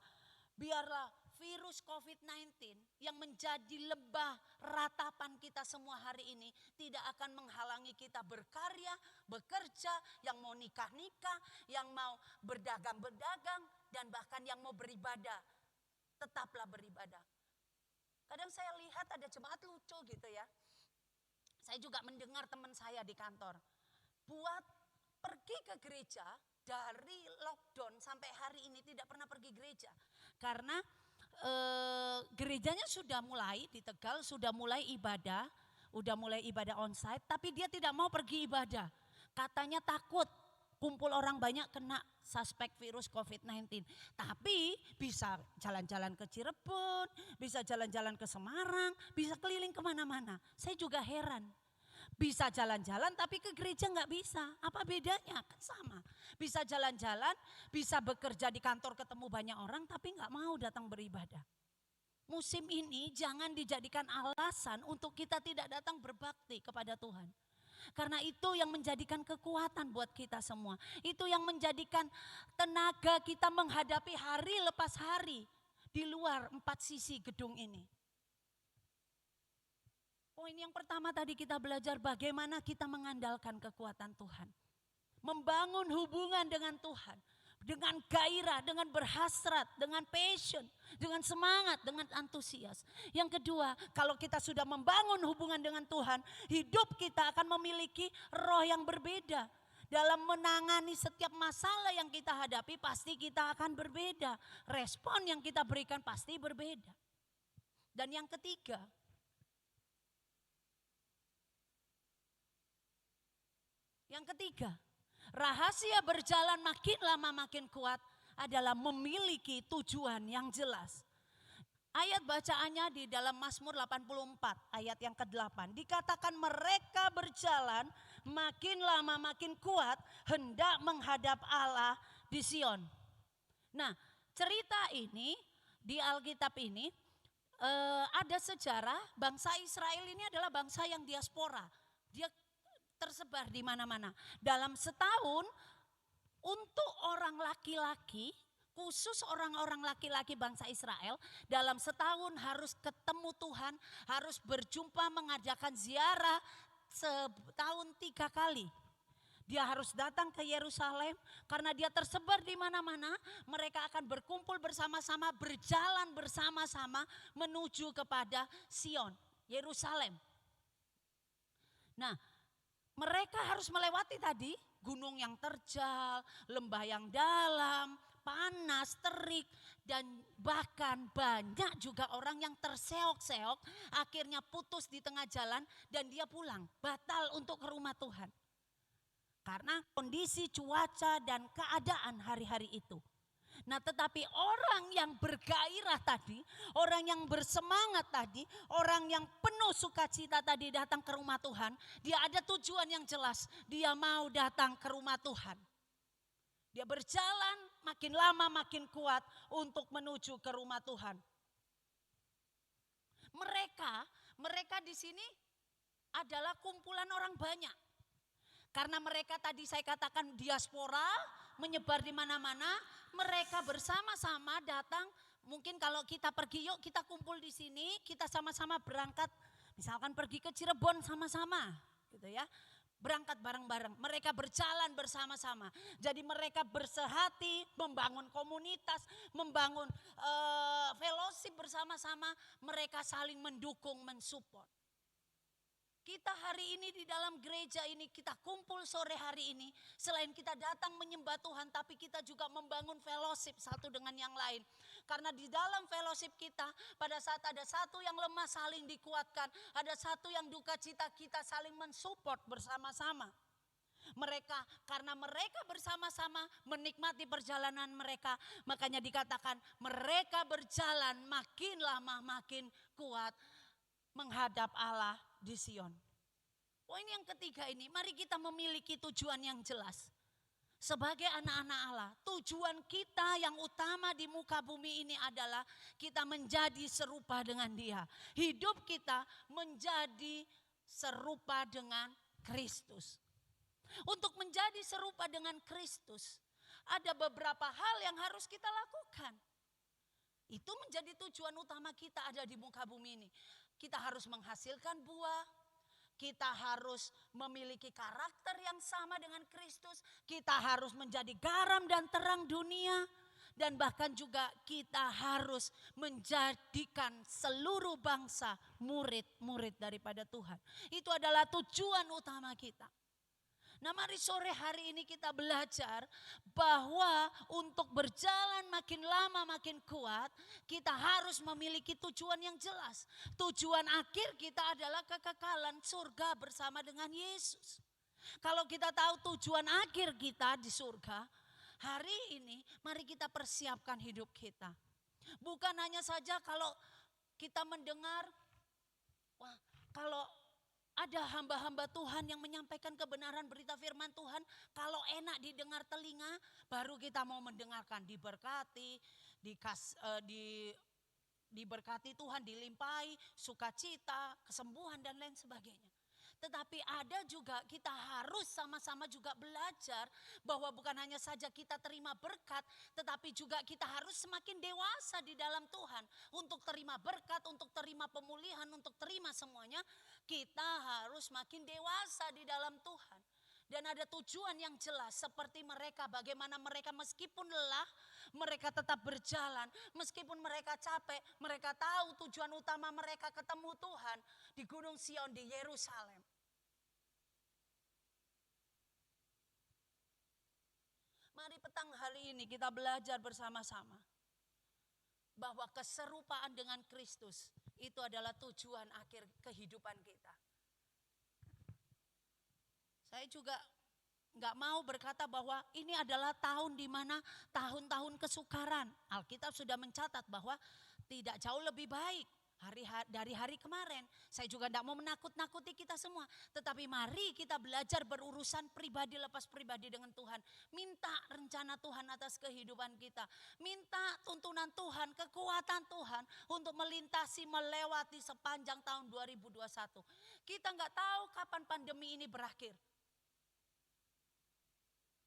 Speaker 4: biarlah virus COVID-19 yang menjadi lebah ratapan kita semua hari ini tidak akan menghalangi kita berkarya, bekerja, yang mau nikah-nikah, yang mau berdagang-berdagang, dan bahkan yang mau beribadah. Tetaplah beribadah. Kadang saya lihat ada jemaat lucu gitu ya. Saya juga mendengar teman saya di kantor. Buat pergi ke gereja dari lockdown sampai hari ini tidak pernah pergi gereja. Karena gerejanya sudah mulai di Tegal, sudah mulai ibadah onsite, tapi dia tidak mau pergi ibadah. Katanya takut kumpul orang banyak kena suspek virus COVID-19. Tapi bisa jalan-jalan ke Cirebon, bisa jalan-jalan ke Semarang, bisa keliling kemana-mana. Saya juga heran. Bisa jalan-jalan tapi ke gereja nggak bisa. Apa bedanya? Kan sama. Bisa jalan-jalan, bisa bekerja di kantor ketemu banyak orang tapi nggak mau datang beribadah. Musim ini jangan dijadikan alasan untuk kita tidak datang berbakti kepada Tuhan. Karena itu yang menjadikan kekuatan buat kita semua. Itu yang menjadikan tenaga kita menghadapi hari lepas hari di luar 4 sisi gedung ini. Poin yang pertama tadi kita belajar bagaimana kita mengandalkan kekuatan Tuhan. Membangun hubungan dengan Tuhan. Dengan gairah, dengan berhasrat, dengan passion, dengan semangat, dengan antusias. Yang kedua, kalau kita sudah membangun hubungan dengan Tuhan, hidup kita akan memiliki roh yang berbeda. Dalam menangani setiap masalah yang kita hadapi pasti kita akan berbeda. Respon yang kita berikan pasti berbeda. Dan yang ketiga, rahasia berjalan makin lama makin kuat adalah memiliki tujuan yang jelas. Ayat bacaannya di dalam Mazmur 84 ayat yang ke-8. Dikatakan mereka berjalan makin lama makin kuat hendak menghadap Allah di Sion. Nah, cerita ini di Alkitab ini ada sejarah bangsa Israel ini adalah bangsa yang diaspora. Dia tersebar di mana-mana. Dalam setahun untuk orang laki-laki, khusus orang-orang laki-laki bangsa Israel, dalam setahun harus ketemu Tuhan, harus berjumpa mengadakan ziarah setahun 3 kali. Dia harus datang ke Yerusalem karena dia tersebar di mana-mana, mereka akan berkumpul bersama-sama, berjalan bersama-sama menuju kepada Sion, Yerusalem. Nah, mereka harus melewati tadi gunung yang terjal, lembah yang dalam, panas, terik, dan bahkan banyak juga orang yang terseok-seok akhirnya putus di tengah jalan dan dia pulang, batal untuk ke rumah Tuhan. Karena kondisi cuaca dan keadaan hari-hari itu. Nah tetapi orang yang bergairah tadi, orang yang bersemangat tadi, orang yang penuh sukacita tadi datang ke rumah Tuhan, dia ada tujuan yang jelas, dia mau datang ke rumah Tuhan. Dia berjalan makin lama makin kuat untuk menuju ke rumah Tuhan. Mereka di sini adalah kumpulan orang banyak. Karena mereka tadi saya katakan diaspora, menyebar di mana-mana, mereka bersama-sama datang. Mungkin kalau kita pergi, yuk kita kumpul di sini, kita sama-sama berangkat. Misalkan pergi ke Cirebon sama-sama, gitu ya. Berangkat bareng-bareng, mereka berjalan bersama-sama. Jadi mereka bersehati, membangun komunitas, membangun fellowship bersama-sama. Mereka saling mendukung, mensupport. Kita hari ini di dalam gereja ini, kita kumpul sore hari ini. Selain kita datang menyembah Tuhan, tapi kita juga membangun fellowship satu dengan yang lain. Karena di dalam fellowship kita, pada saat ada satu yang lemah saling dikuatkan. Ada satu yang duka cita kita saling mensupport bersama-sama. Karena mereka bersama-sama menikmati perjalanan mereka. Makanya dikatakan mereka berjalan makin lama makin kuat menghadap Allah di Sion. Poin yang ketiga ini, mari kita memiliki tujuan yang jelas. Sebagai anak-anak Allah, tujuan kita yang utama di muka bumi ini adalah kita menjadi serupa dengan Dia. Hidup kita menjadi serupa dengan Kristus. Untuk menjadi serupa dengan Kristus, ada beberapa hal yang harus kita lakukan. Itu menjadi tujuan utama kita ada di muka bumi ini. Kita harus menghasilkan buah, kita harus memiliki karakter yang sama dengan Kristus, kita harus menjadi garam dan terang dunia, dan bahkan juga kita harus menjadikan seluruh bangsa murid-murid daripada Tuhan. Itu adalah tujuan utama kita. Nah mari sore hari ini kita belajar bahwa untuk berjalan makin lama makin kuat, kita harus memiliki tujuan yang jelas. Tujuan akhir kita adalah kekekalan surga bersama dengan Yesus. Kalau kita tahu tujuan akhir kita di surga, hari ini mari kita persiapkan hidup kita. Bukan hanya saja kalau kita mendengar, wah kalau ada hamba-hamba Tuhan yang menyampaikan kebenaran berita firman Tuhan. Kalau enak didengar telinga, baru kita mau mendengarkan. Diberkati, diberkati Tuhan, dilimpahi sukacita, kesembuhan dan lain sebagainya. Tetapi ada juga kita harus sama-sama juga belajar bahwa bukan hanya saja kita terima berkat, tetapi juga kita harus semakin dewasa di dalam Tuhan. Untuk terima berkat, untuk terima pemulihan, untuk terima semuanya, kita harus makin dewasa di dalam Tuhan. Dan ada tujuan yang jelas seperti mereka, bagaimana mereka meskipun lelah, mereka tetap berjalan. Meskipun mereka capek, mereka tahu tujuan utama mereka ketemu Tuhan di Gunung Sion di Yerusalem. Mari petang hari ini kita belajar bersama-sama bahwa keserupaan dengan Kristus itu adalah tujuan akhir kehidupan kita. Saya juga nggak mau berkata bahwa ini adalah tahun di mana tahun-tahun kesukaran. Alkitab sudah mencatat bahwa tidak jauh lebih baik dari hari kemarin. Saya juga tidak mau menakut-nakuti kita semua. Tetapi mari kita belajar berurusan pribadi lepas pribadi dengan Tuhan. Minta rencana Tuhan atas kehidupan kita. Minta tuntunan Tuhan, kekuatan Tuhan untuk melintasi, melewati sepanjang tahun 2021. Kita nggak tahu kapan pandemi ini berakhir.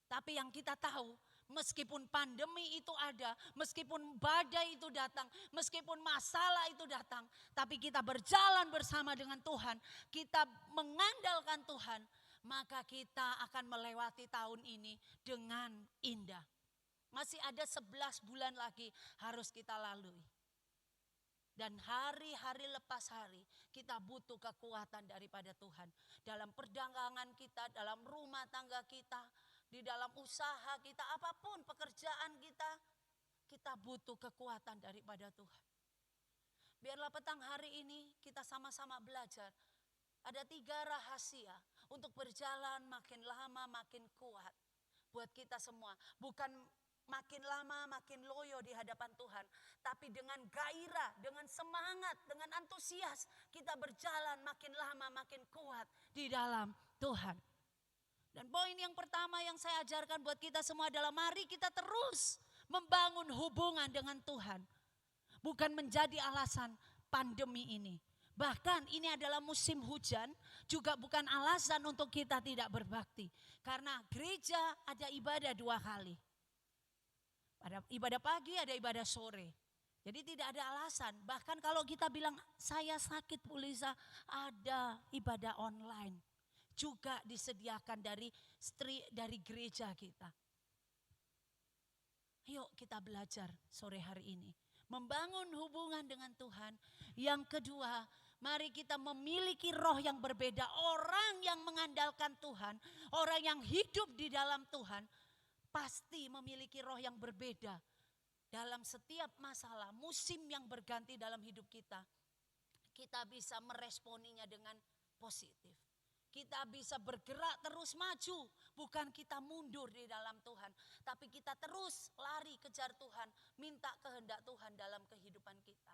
Speaker 4: Tapi yang kita tahu, meskipun pandemi itu ada, meskipun badai itu datang, meskipun masalah itu datang, tapi kita berjalan bersama dengan Tuhan, kita mengandalkan Tuhan, maka kita akan melewati tahun ini dengan indah. Masih ada 11 bulan lagi harus kita lalui. Dan hari-hari lepas hari kita butuh kekuatan daripada Tuhan. Dalam perdagangan kita, dalam rumah tangga kita, di dalam usaha kita, apapun pekerjaan kita butuh kekuatan daripada Tuhan. Biarlah petang hari ini kita sama-sama belajar. Ada 3 rahasia untuk berjalan makin lama makin kuat buat kita semua. Bukan makin lama makin loyo di hadapan Tuhan, tapi dengan gairah, dengan semangat, dengan antusias kita berjalan makin lama makin kuat di dalam Tuhan. Dan poin yang pertama yang saya ajarkan buat kita semua adalah mari kita terus membangun hubungan dengan Tuhan. Bukan menjadi alasan pandemi ini. Bahkan ini adalah musim hujan, juga bukan alasan untuk kita tidak berbakti. Karena gereja ada ibadah 2 kali. Ada ibadah pagi, ada ibadah sore. Jadi tidak ada alasan. Bahkan kalau kita bilang saya sakit Bu Lisa, ada ibadah online. Juga disediakan dari gereja kita. Yuk kita belajar sore hari ini. Membangun hubungan dengan Tuhan. Yang kedua, mari kita memiliki roh yang berbeda. Orang yang mengandalkan Tuhan, orang yang hidup di dalam Tuhan, pasti memiliki roh yang berbeda. Dalam setiap masalah, musim yang berganti dalam hidup kita, kita bisa meresponinya dengan positif. Kita bisa bergerak terus maju, bukan kita mundur di dalam Tuhan. Tapi kita terus lari kejar Tuhan, minta kehendak Tuhan dalam kehidupan kita.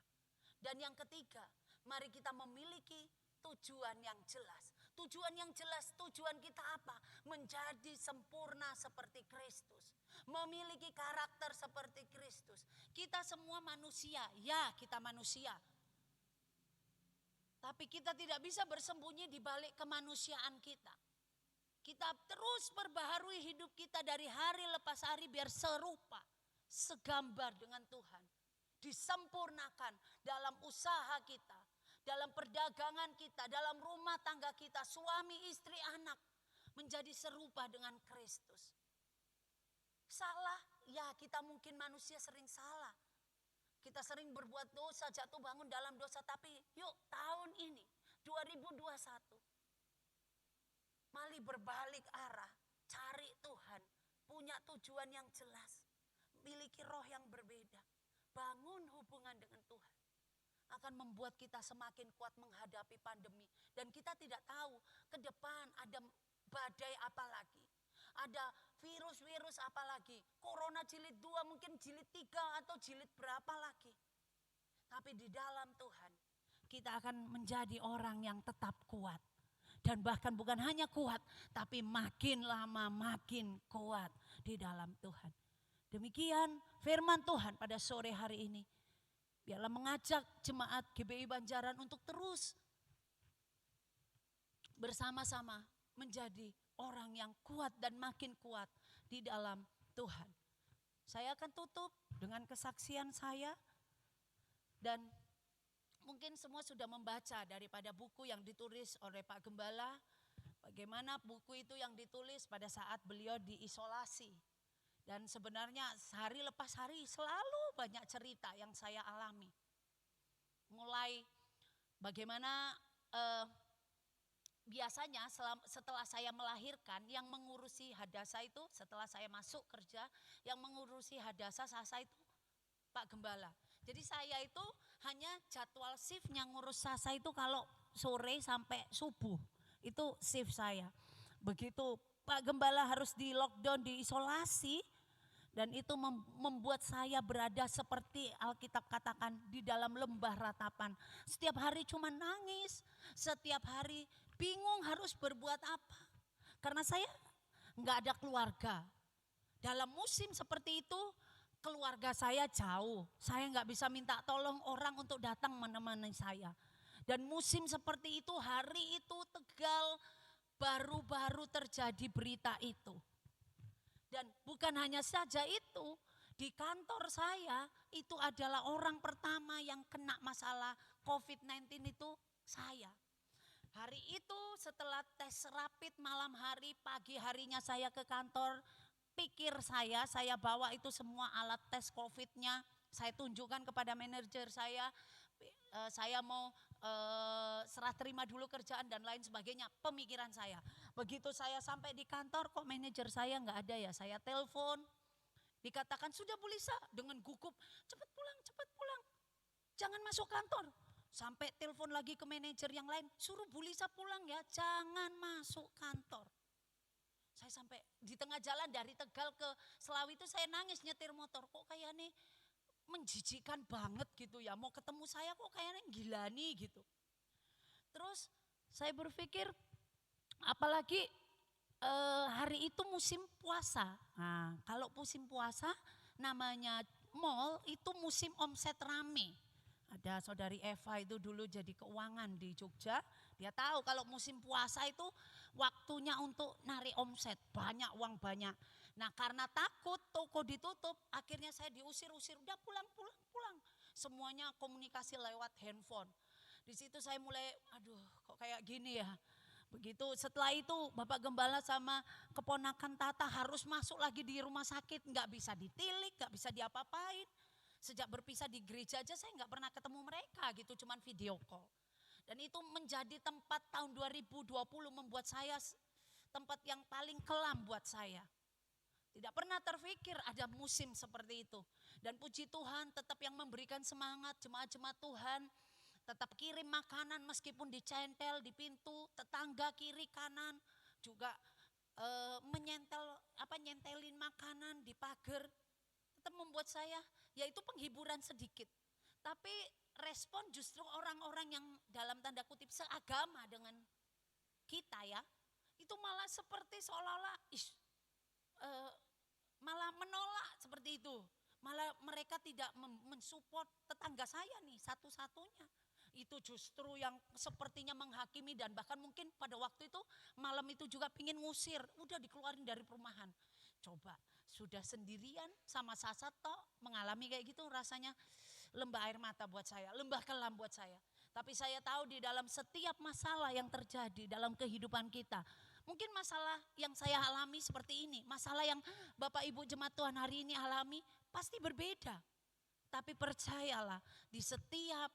Speaker 4: Dan yang ketiga, mari kita memiliki tujuan yang jelas. Tujuan yang jelas, tujuan kita apa? Menjadi sempurna seperti Kristus. Memiliki karakter seperti Kristus. Kita semua manusia, ya kita manusia. Tapi kita tidak bisa bersembunyi di balik kemanusiaan kita. Kita terus perbaharui hidup kita dari hari lepas hari biar serupa, segambar dengan Tuhan. Disempurnakan dalam usaha kita, dalam perdagangan kita, dalam rumah tangga kita, suami, istri, anak, menjadi serupa dengan Kristus. Salah, ya kita mungkin manusia sering salah. Kita sering berbuat dosa, jatuh bangun dalam dosa. Tapi yuk tahun ini, 2021, mari berbalik arah, cari Tuhan, punya tujuan yang jelas, miliki roh yang berbeda, bangun hubungan dengan Tuhan. Akan membuat kita semakin kuat menghadapi pandemi. Dan kita tidak tahu ke depan ada badai apa lagi. Ada virus-virus apa lagi. Corona jilid 2 mungkin jilid 3 atau jilid berapa lagi. Tapi di dalam Tuhan kita akan menjadi orang yang tetap kuat. Dan bahkan bukan hanya kuat, tapi makin lama makin kuat di dalam Tuhan. Demikian firman Tuhan pada sore hari ini. Biarlah mengajak jemaat GBI Banjaran untuk terus bersama-sama menjadi orang yang kuat dan makin kuat di dalam Tuhan. Saya akan tutup dengan kesaksian saya. Dan mungkin semua sudah membaca daripada buku yang ditulis oleh Pak Gembala. Bagaimana buku itu yang ditulis pada saat beliau diisolasi. Dan sebenarnya hari lepas hari selalu banyak cerita yang saya alami. Mulai bagaimana biasanya setelah saya melahirkan, yang mengurusi Hadasa itu setelah saya masuk kerja, yang mengurusi Hadasa Sasa itu Pak Gembala. Jadi saya itu hanya jadwal shiftnya ngurus Sasa itu kalau sore sampai subuh. Itu shift saya. Begitu Pak Gembala harus di lockdown, diisolasi. Dan itu membuat saya berada seperti Alkitab katakan di dalam lembah ratapan. Setiap hari cuma nangis, setiap hari bingung harus berbuat apa. Karena saya nggak ada keluarga. Dalam musim seperti itu keluarga saya jauh. Saya nggak bisa minta tolong orang untuk datang menemani saya. Dan musim seperti itu, hari itu Tegal baru-baru terjadi berita itu. Dan bukan hanya saja itu, di kantor saya itu adalah orang pertama yang kena masalah COVID-19 itu saya. Hari itu setelah tes rapid malam hari, pagi harinya saya ke kantor, pikir saya bawa itu semua alat tes COVID-nya, saya tunjukkan kepada manajer saya mau serah terima dulu kerjaan dan lain sebagainya, pemikiran saya. Begitu saya sampai di kantor kok manajer saya nggak ada ya, saya telepon, dikatakan sudah Bu Lisa dengan gugup, cepat pulang, jangan masuk kantor. Sampai telepon lagi ke manajer yang lain, suruh Bu Lisa pulang ya, jangan masuk kantor. Saya sampai di tengah jalan dari Tegal ke Selawi itu saya nangis nyetir motor. Kok kayaknya menjijikan banget gitu ya, mau ketemu saya kok kayaknya gila nih gitu. Terus saya berpikir apalagi hari itu musim puasa. Nah, kalau musim puasa namanya mall itu musim omset rame. Ada saudari Eva itu dulu jadi keuangan di Jogja. Dia tahu kalau musim puasa itu waktunya untuk narik omset. Banyak uang banyak. Nah karena takut toko ditutup akhirnya saya diusir-usir. Udah pulang. Semuanya komunikasi lewat handphone. Di situ saya mulai aduh kok kayak gini ya. Begitu setelah itu Bapak Gembala sama keponakan Tata harus masuk lagi di rumah sakit. Nggak bisa ditilik, nggak bisa diapa-apain. Sejak berpisah di gereja aja saya nggak pernah ketemu mereka gitu, cuman video call. Dan itu menjadi tempat tahun 2020 membuat saya tempat yang paling kelam buat saya. Tidak pernah terfikir ada musim seperti itu. Dan puji Tuhan tetap yang memberikan semangat jemaat-jemaat Tuhan. Tetap kirim makanan meskipun dicentel di pintu, tetangga kiri kanan juga nyentelin makanan di pagar. Tetap membuat saya, yaitu penghiburan sedikit. Tapi respon justru orang-orang yang dalam tanda kutip seagama dengan kita ya, itu malah seperti seolah-olah malah menolak seperti itu. Malah mereka tidak mensupport tetangga saya nih satu-satunya. Itu justru yang sepertinya menghakimi dan bahkan mungkin pada waktu itu malam itu juga pingin ngusir, udah dikeluarin dari perumahan. Coba sudah sendirian sama Sasat toh mengalami kayak gitu rasanya lembah air mata buat saya, lembah kelam buat saya. Tapi saya tahu di dalam setiap masalah yang terjadi dalam kehidupan kita. Mungkin masalah yang saya alami seperti ini, masalah yang Bapak Ibu jemaat Tuhan hari ini alami pasti berbeda. Tapi percayalah di setiap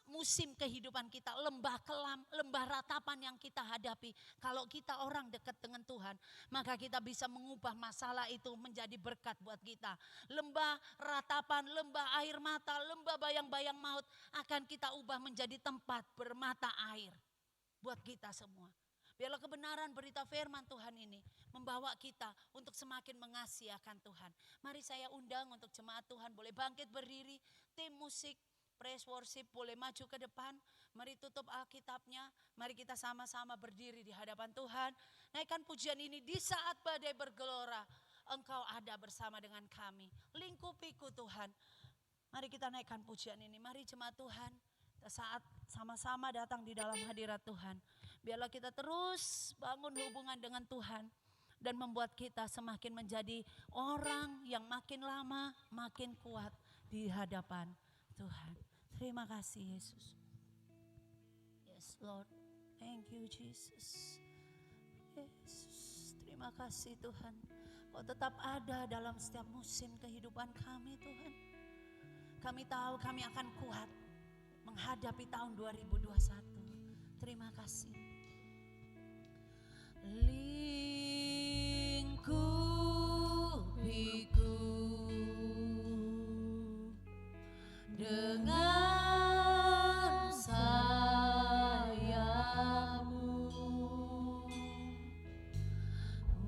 Speaker 4: musim kehidupan kita, lembah kelam, lembah ratapan yang kita hadapi. Kalau kita orang dekat dengan Tuhan, maka kita bisa mengubah masalah itu menjadi berkat buat kita. Lembah ratapan, lembah air mata, lembah bayang-bayang maut akan kita ubah menjadi tempat bermata air buat kita semua. Biarlah kebenaran berita firman Tuhan ini membawa kita untuk semakin mengasihi akan Tuhan. Mari saya undang untuk jemaat Tuhan boleh bangkit berdiri, tim musik praise worship boleh maju ke depan. Mari tutup Alkitabnya. Mari kita sama-sama berdiri di hadapan Tuhan. Naikkan pujian ini di saat badai bergelora. Engkau ada bersama dengan kami. Lingkupiku Tuhan. Mari kita naikkan pujian ini. Mari jemaat Tuhan. Saat sama-sama datang di dalam hadirat Tuhan. Biarlah kita terus bangun hubungan dengan Tuhan. Dan membuat kita semakin menjadi orang yang makin lama makin kuat di hadapan Tuhan. Terima kasih Yesus. Yes Lord. Thank you Jesus. Yesus. Terima kasih Tuhan. Kau tetap ada dalam setiap musim kehidupan kami Tuhan. Kami tahu kami akan kuat menghadapi tahun 2021. Terima kasih. Lingkupiku dengan sayapmu,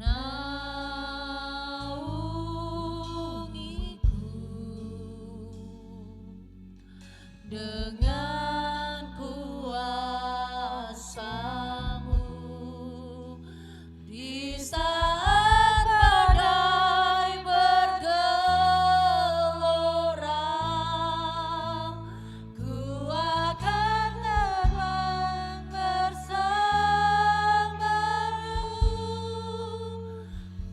Speaker 4: naungiku dengan kuasa-Mu di saat badai bergelora. Ku akan terbang bersama-Mu,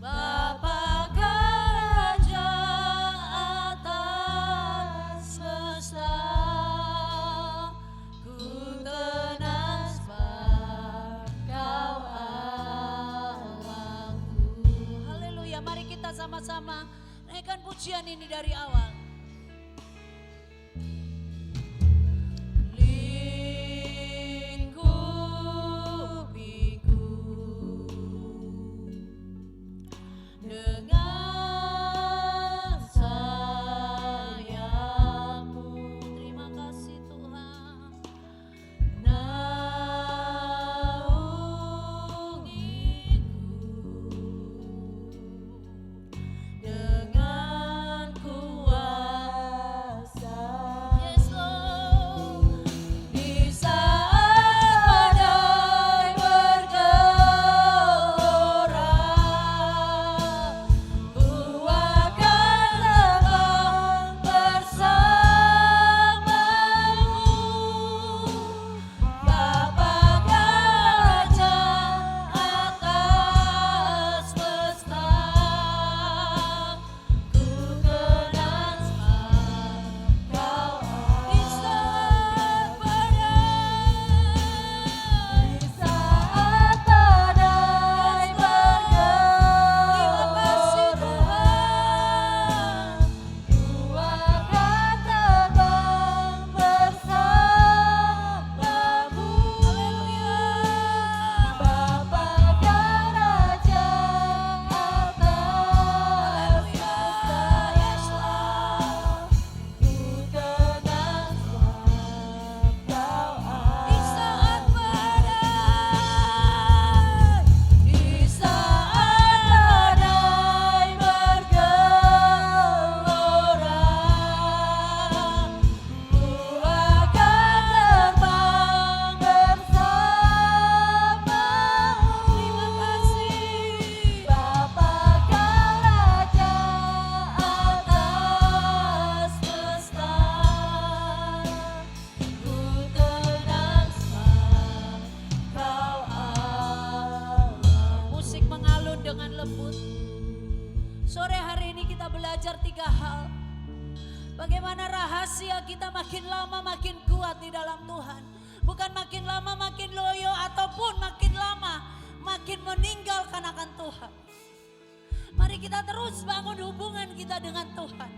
Speaker 4: Bapa Raja atas semesta. Ku tenang sebab Kau Allahku. Haleluya, mari kita sama-sama naikkan pujian ini dari awal. Lingkupiku dengan sayapmu. Terima kasih Tuhan. Bagaimana rahasia kita makin lama makin kuat di dalam Tuhan. Bukan makin lama makin loyo ataupun makin lama makin meninggalkan akan Tuhan. Mari kita terus bangun hubungan kita dengan Tuhan.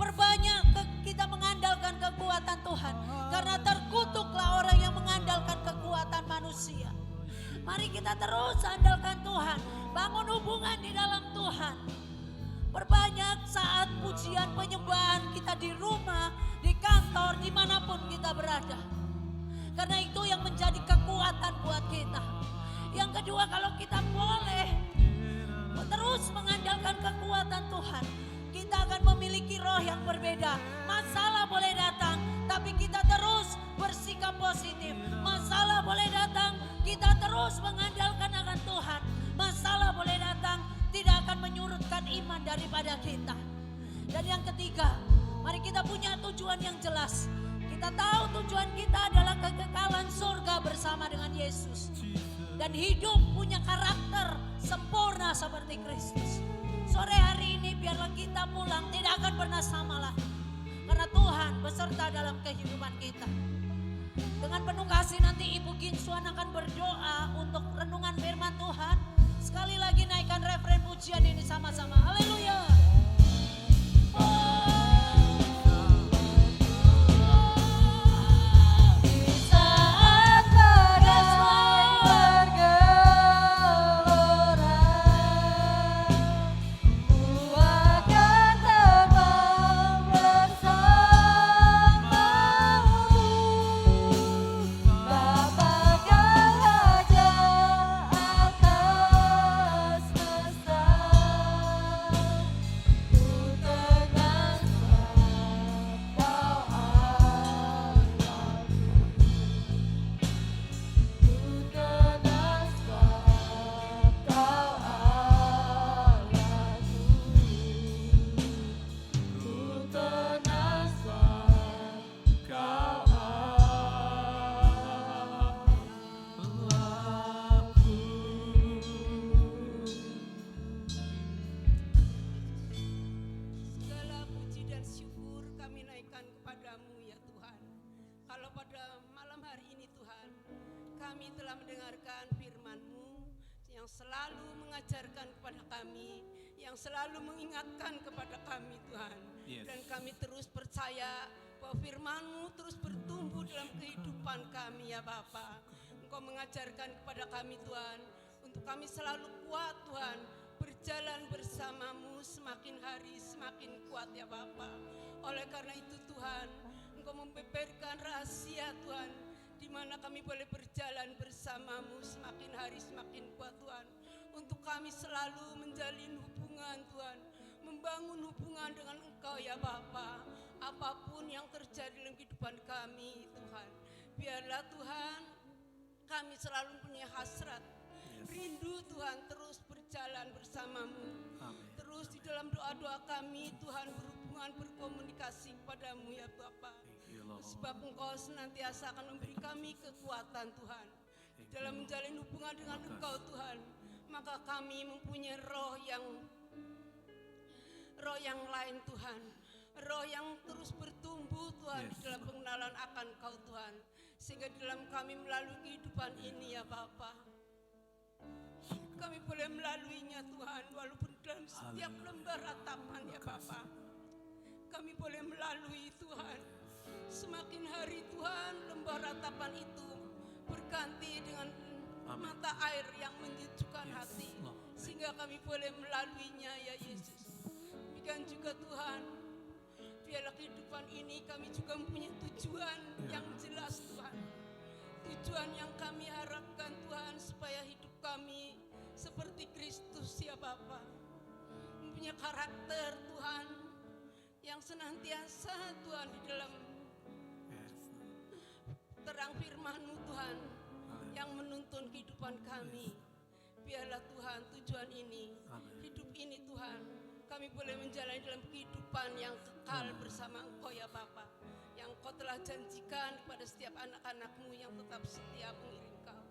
Speaker 4: Perbanyak kita mengandalkan kekuatan Tuhan. Karena terkutuklah orang yang mengandalkan kekuatan manusia. Mari kita terus andalkan Tuhan. Bangun hubungan di dalam Tuhan. Perbanyak saat pujian penyembahan kita di rumah, di kantor, dimanapun kita berada. Karena itu yang menjadi kekuatan buat kita. Yang kedua, kalau kita boleh terus mengandalkan kekuatan Tuhan, kita akan memiliki roh yang berbeda. Masalah boleh datang, tapi kita terus bersikap positif. Masalah boleh datang, kita terus mengandalkan akan Tuhan. Masalah boleh datang, tidak akan menyurutkan iman daripada kita. Dan yang ketiga, mari kita punya tujuan yang jelas. Kita tahu tujuan kita adalah kekekalan surga bersama dengan Yesus. Dan hidup punya karakter sempurna seperti Kristus. Sore hari ini biarlah kita pulang tidak akan pernah sama lagi. Karena Tuhan beserta dalam kehidupan kita. Dengan penuh kasih nanti Ibu Ginsuan akan berdoa untuk renungan firman Tuhan. Sekali lagi naikkan referen pujian ini sama-sama. Haleluya.
Speaker 5: Selalu mengajarkan kepada kami, yang selalu mengingatkan kepada kami Tuhan. Yes. Dan kami terus percaya bahwa firman-Mu terus bertumbuh dalam kehidupan kami ya Bapa. Engkau mengajarkan kepada kami Tuhan, untuk kami selalu kuat Tuhan, berjalan bersama-Mu semakin hari semakin kuat ya Bapa. Oleh karena itu Tuhan, Engkau membeberkan rahasia Tuhan, di mana kami boleh berjalan bersama-Mu semakin hari semakin kuat Tuhan. Untuk kami selalu menjalin hubungan Tuhan, membangun hubungan dengan Engkau ya Bapa. Apapun yang terjadi dalam kehidupan kami Tuhan, biarlah Tuhan kami selalu punya hasrat, rindu Tuhan terus berjalan bersama-Mu. Terus di dalam doa-doa kami Tuhan berhubungan berkomunikasi kepadamu ya Bapa. Sebab Engkau senantiasa akan memberi kami kekuatan Tuhan di dalam menjalin hubungan dengan Engkau Tuhan. Maka kami mempunyai roh yang lain Tuhan, roh yang terus bertumbuh Tuhan di dalam pengenalan akan Engkau Tuhan, sehingga di dalam kami melalui kehidupan ini ya Bapa, kami boleh melaluinya Tuhan, walaupun dalam setiap lembar ratapan ya Bapa, kami boleh melalui Tuhan. Semakin hari Tuhan, lembar ratapan itu berganti dengan mata air yang menyejukkan hati, sehingga kami boleh melaluinya ya Yesus. Demikian juga Tuhan, biarlah kehidupan ini kami juga mempunyai tujuan yang jelas Tuhan. Tujuan yang kami harapkan Tuhan, supaya hidup kami seperti Kristus ya Bapa, mempunyai karakter Tuhan yang senantiasa Tuhan di dalam terang firman-Mu Tuhan yang menuntun kehidupan kami. Biarlah Tuhan tujuan ini, hidup ini Tuhan, kami boleh menjalani dalam kehidupan yang kekal bersama Engkau ya Bapa, yang Engkau telah janjikan kepada setiap anak-anak-Mu yang tetap setia mengiring Kau.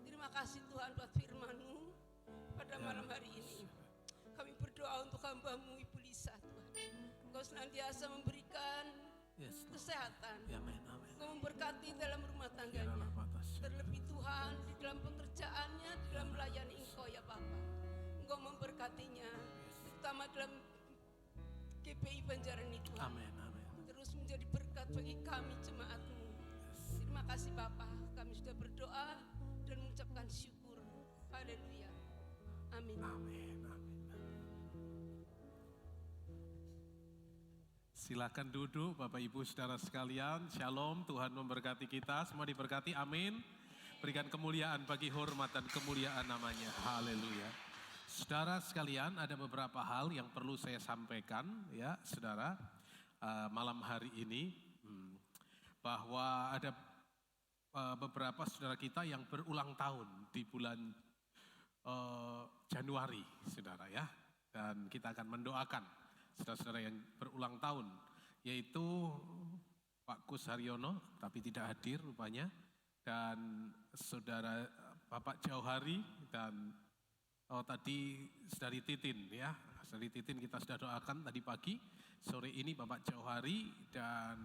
Speaker 5: Terima kasih Tuhan buat firman-Mu pada malam hari ini. Kami berdoa untuk hamba-Mu Ibu Lisa Tuhan. Engkau senantiasa memberikan
Speaker 6: Yes, Lord.
Speaker 5: kesehatan.
Speaker 6: Amin, amin.
Speaker 5: Engkau memberkati dalam rumah tangganya. Terlebih Tuhan di dalam pekerjaannya, di dalam melayani Engkau ya Bapa. Engkau memberkatinya, terutama dalam GPI Banjarani Tuhan.
Speaker 6: Amin, amin.
Speaker 5: Terus menjadi berkat bagi kami jemaat-Mu. Terima kasih Bapa, kami sudah berdoa dan mengucapkan syukur. Haleluya. Amin.
Speaker 6: Amin, amin. Silakan duduk Bapak Ibu Saudara sekalian. Shalom, Tuhan memberkati kita. Semua diberkati, amin. Berikan kemuliaan bagi hormat dan kemuliaan namanya. Haleluya. Saudara sekalian, ada beberapa hal yang perlu saya sampaikan ya saudara malam hari ini. Bahwa ada beberapa saudara kita yang berulang tahun di bulan Januari saudara ya. Dan kita akan mendoakan saudara-saudara yang berulang tahun, yaitu Pak Kus Haryono, tapi tidak hadir rupanya, dan saudara Bapak Jauhari, dan tadi Saudari Titin ya, Saudari Titin kita sudah doakan tadi pagi, sore ini Bapak Jauhari, dan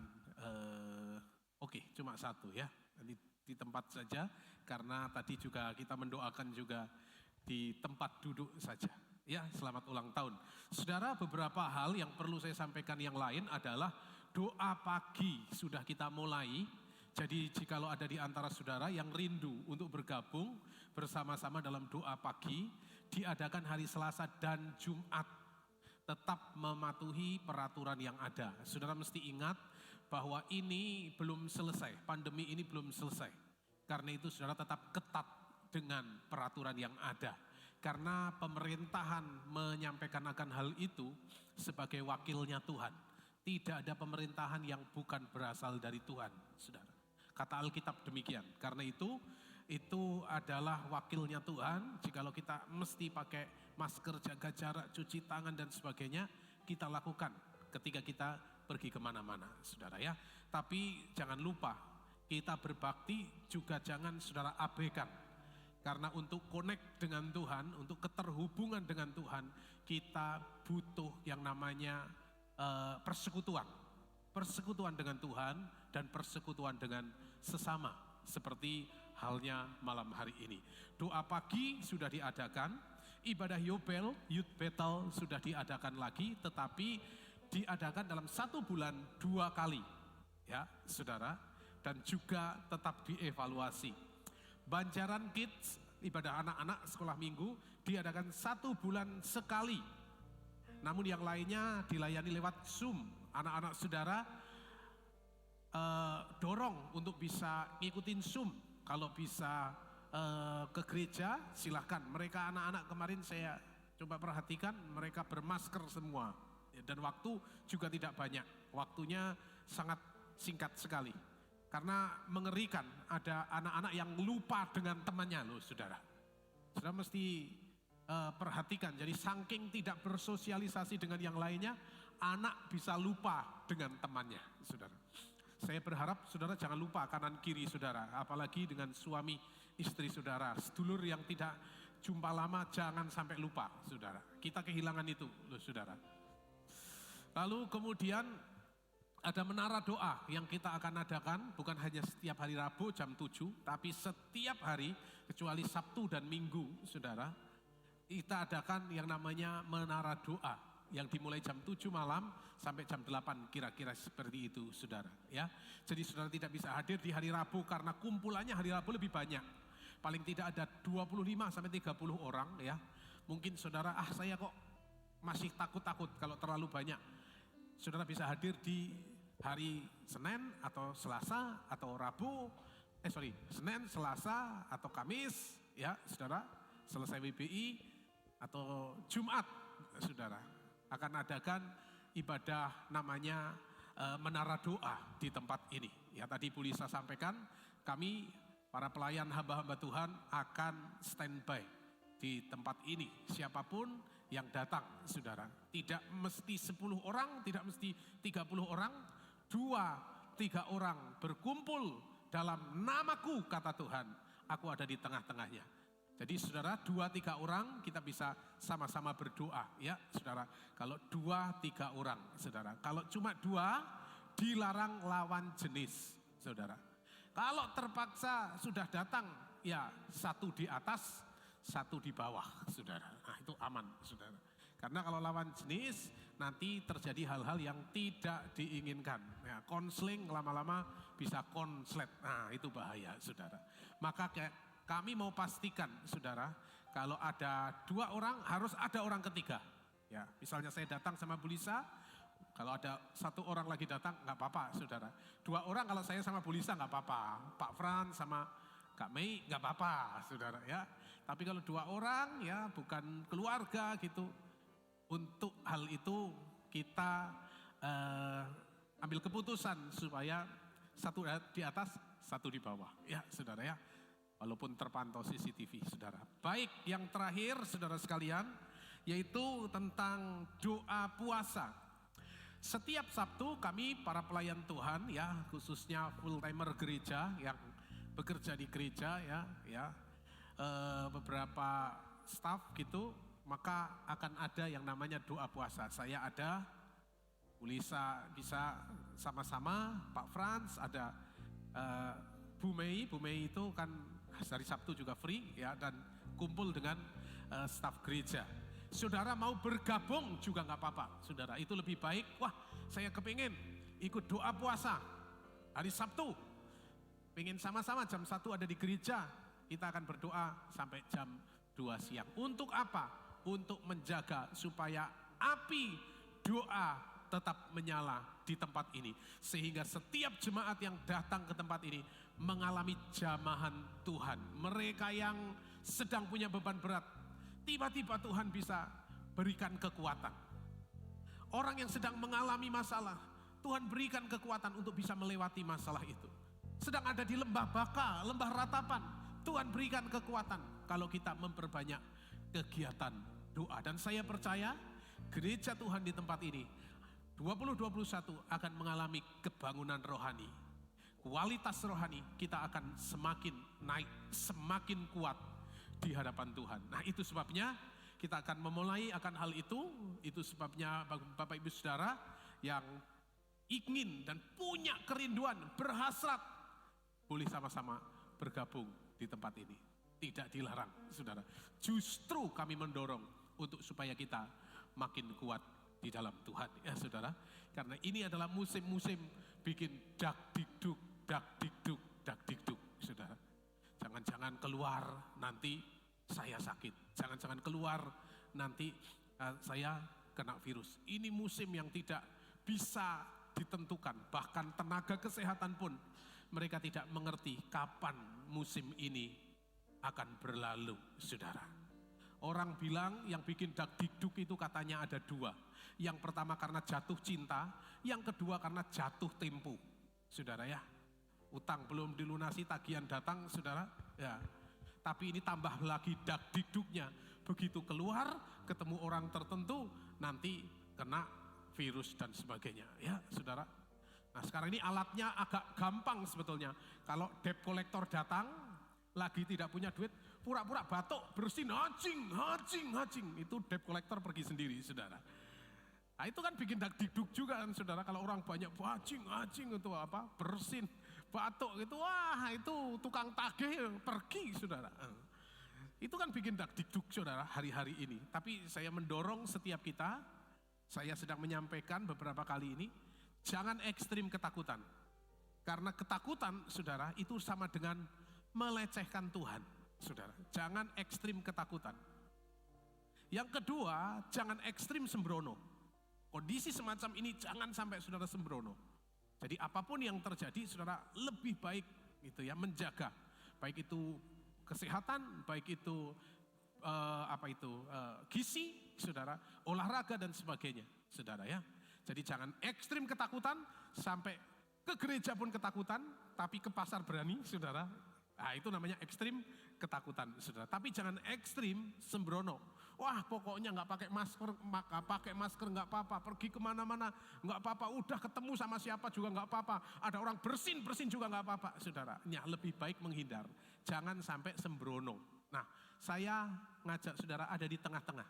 Speaker 6: oke, cuma satu ya, di tempat saja, karena tadi juga kita mendoakan juga di tempat duduk saja. Ya, selamat ulang tahun. Saudara, beberapa hal yang perlu saya sampaikan yang lain adalah doa pagi sudah kita mulai. Jadi jikalau ada di antara saudara yang rindu untuk bergabung bersama-sama dalam doa pagi, diadakan hari Selasa dan Jumat. Tetap mematuhi peraturan yang ada. Saudara mesti ingat bahwa ini belum selesai, pandemi ini belum selesai. Karena itu saudara tetap ketat dengan peraturan yang ada. Karena pemerintahan menyampaikan akan hal itu sebagai wakilnya Tuhan. Tidak ada pemerintahan yang bukan berasal dari Tuhan, saudara. Kata Alkitab demikian. Karena itu adalah wakilnya Tuhan. Jikalau kita mesti pakai masker, jaga jarak, cuci tangan dan sebagainya, kita lakukan ketika kita pergi kemana-mana, saudara ya. Tapi jangan lupa, kita berbakti juga jangan saudara abaikan. Karena untuk connect dengan Tuhan, untuk keterhubungan dengan Tuhan, kita butuh yang namanya persekutuan. Persekutuan dengan Tuhan dan persekutuan dengan sesama. Seperti halnya malam hari ini. Doa pagi sudah diadakan, ibadah Yobel, Youth Battle sudah diadakan lagi, tetapi diadakan dalam 1 bulan 2 kali. Ya, saudara, dan juga tetap dievaluasi. Banjaran Kids, ibadah anak-anak sekolah minggu, diadakan 1 bulan sekali. Namun yang lainnya dilayani lewat Zoom. Anak-anak saudara dorong untuk bisa ngikutin Zoom. Kalau bisa ke gereja silahkan. Mereka anak-anak kemarin saya coba perhatikan, mereka bermasker semua. Dan waktu juga tidak banyak. Waktunya sangat singkat sekali. Karena mengerikan, ada anak-anak yang lupa dengan temannya loh saudara. Saudara mesti perhatikan, jadi saking tidak bersosialisasi dengan yang lainnya, anak bisa lupa dengan temannya saudara. Saya berharap saudara jangan lupa kanan kiri saudara, apalagi dengan suami istri saudara. Sedulur yang tidak jumpa lama jangan sampai lupa saudara. Kita kehilangan itu loh saudara. Lalu kemudian ada menara doa yang kita akan adakan bukan hanya setiap hari Rabu jam 7, tapi setiap hari kecuali Sabtu dan Minggu, saudara. Kita adakan yang namanya menara doa yang dimulai jam 7 malam sampai jam 8 kira-kira seperti itu, saudara. Ya, jadi saudara tidak bisa hadir di hari Rabu karena kumpulannya hari Rabu lebih banyak. Paling tidak ada 25 sampai 30 orang ya. Mungkin saudara, saya kok masih takut-takut kalau terlalu banyak. Saudara bisa hadir di hari Senin atau Selasa atau Rabu, Senin, Selasa atau Kamis, ya saudara, selesai WBI atau Jumat, saudara, akan adakan ibadah namanya menara doa di tempat ini. Ya tadi Bu Lisa sampaikan, kami para pelayan hamba-hamba Tuhan akan standby di tempat ini, siapapun yang datang, saudara. Tidak mesti 10 orang, tidak mesti 30 orang, 2-3 orang berkumpul dalam namaku, kata Tuhan, aku ada di tengah-tengahnya. Jadi saudara 2-3 orang kita bisa sama-sama berdoa ya saudara. Kalau 2-3 orang saudara. Kalau cuma 2 dilarang lawan jenis saudara. Kalau terpaksa sudah datang ya 1 di atas 1 di bawah saudara. Nah itu aman saudara. Karena kalau lawan jenis nanti terjadi hal-hal yang tidak diinginkan. Ya, konseling lama-lama bisa konslet. Nah itu bahaya saudara. Maka kami mau pastikan saudara, kalau ada 2 orang harus ada orang ketiga. Ya, misalnya saya datang sama Bu Lisa, kalau ada 1 orang lagi datang nggak apa-apa saudara. 2 orang kalau saya sama Bu Lisa nggak apa-apa. Pak Fran sama Kak Mei nggak apa-apa saudara ya. Tapi kalau 2 orang ya bukan keluarga gitu. Untuk hal itu kita ambil keputusan supaya 1 di atas 1 di bawah. Ya saudara ya. Walaupun terpantau CCTV, saudara. Baik, yang terakhir, saudara sekalian, yaitu tentang doa puasa. Setiap Sabtu kami para pelayan Tuhan, ya, khususnya full timer gereja yang bekerja di gereja, beberapa staff gitu, maka akan ada yang namanya doa puasa. Saya ada, Bu Lisa bisa sama-sama, Pak Frans, ada Bu Mei itu kan hari Sabtu juga free ya dan kumpul dengan staf gereja. Saudara mau bergabung juga nggak apa-apa, saudara itu lebih baik. Wah, saya kepingin ikut doa puasa hari Sabtu. Pengen sama-sama jam 1 ada di gereja, kita akan berdoa sampai jam 2 siang. Untuk apa? Untuk menjaga supaya api doa tetap menyala di tempat ini. Sehingga setiap jemaat yang datang ke tempat ini mengalami jamahan Tuhan. Mereka yang sedang punya beban berat, tiba-tiba Tuhan bisa berikan kekuatan. Orang yang sedang mengalami masalah, Tuhan berikan kekuatan untuk bisa melewati masalah itu. Sedang ada di lembah baka, lembah ratapan, Tuhan berikan kekuatan kalau kita memperbanyak kegiatan doa. Dan saya percaya gereja Tuhan di tempat ini 2021 akan mengalami kebangunan rohani. Kualitas rohani kita akan semakin naik, semakin kuat di hadapan Tuhan. Nah itu sebabnya kita akan memulai akan hal itu. Itu sebabnya Bapak Ibu Saudara yang ingin dan punya kerinduan, berhasrat, boleh sama-sama bergabung di tempat ini. Tidak dilarang saudara. Justru kami mendorong untuk supaya kita makin kuat di dalam Tuhan ya saudara. Karena ini adalah musim-musim bikin dak dikduk saudara. Jangan-jangan keluar nanti saya sakit. Jangan-jangan keluar nanti saya kena virus. Ini musim yang tidak bisa ditentukan. Bahkan tenaga kesehatan pun mereka tidak mengerti kapan musim ini akan berlalu saudara. Orang bilang yang bikin dak dikduk itu katanya ada 2. Yang pertama karena jatuh cinta, yang kedua karena jatuh tempo. Saudara ya, utang belum dilunasi, tagihan datang saudara. Ya, tapi ini tambah lagi dak dikduknya. Begitu keluar, ketemu orang tertentu, nanti kena virus dan sebagainya. Ya saudara. Nah sekarang ini alatnya agak gampang sebetulnya. Kalau debt collector datang, lagi tidak punya duit, pura-pura batuk, bersin, hacing. Itu debt collector pergi sendiri saudara. Nah itu kan bikin dak dikduk juga kan saudara, kalau orang banyak hacing itu apa, bersin, batuk gitu, wah itu tukang tagih pergi saudara. Itu kan bikin dak dikduk saudara hari-hari ini. Tapi saya mendorong setiap kita, saya sedang menyampaikan beberapa kali ini, jangan ekstrim ketakutan. Karena ketakutan saudara itu sama dengan melecehkan Tuhan saudara. Jangan ekstrim ketakutan. Yang kedua, jangan ekstrim sembrono. Kondisi semacam ini jangan sampai saudara sembrono. Jadi apapun yang terjadi saudara lebih baik gitu ya menjaga. Baik itu kesehatan, baik itu gizi saudara, olahraga dan sebagainya saudara ya. Jadi jangan ekstrim ketakutan sampai ke gereja pun ketakutan, tapi ke pasar berani saudara. Nah itu namanya ekstrim ketakutan saudara. Tapi jangan ekstrim sembrono. Wah pokoknya nggak pakai masker nggak apa-apa, pergi kemana-mana nggak apa-apa, udah ketemu sama siapa juga nggak apa-apa, ada orang bersin juga nggak apa-apa saudara. Ya lebih baik menghindar, jangan sampai sembrono Nah, saya ngajak saudara ada di tengah-tengah.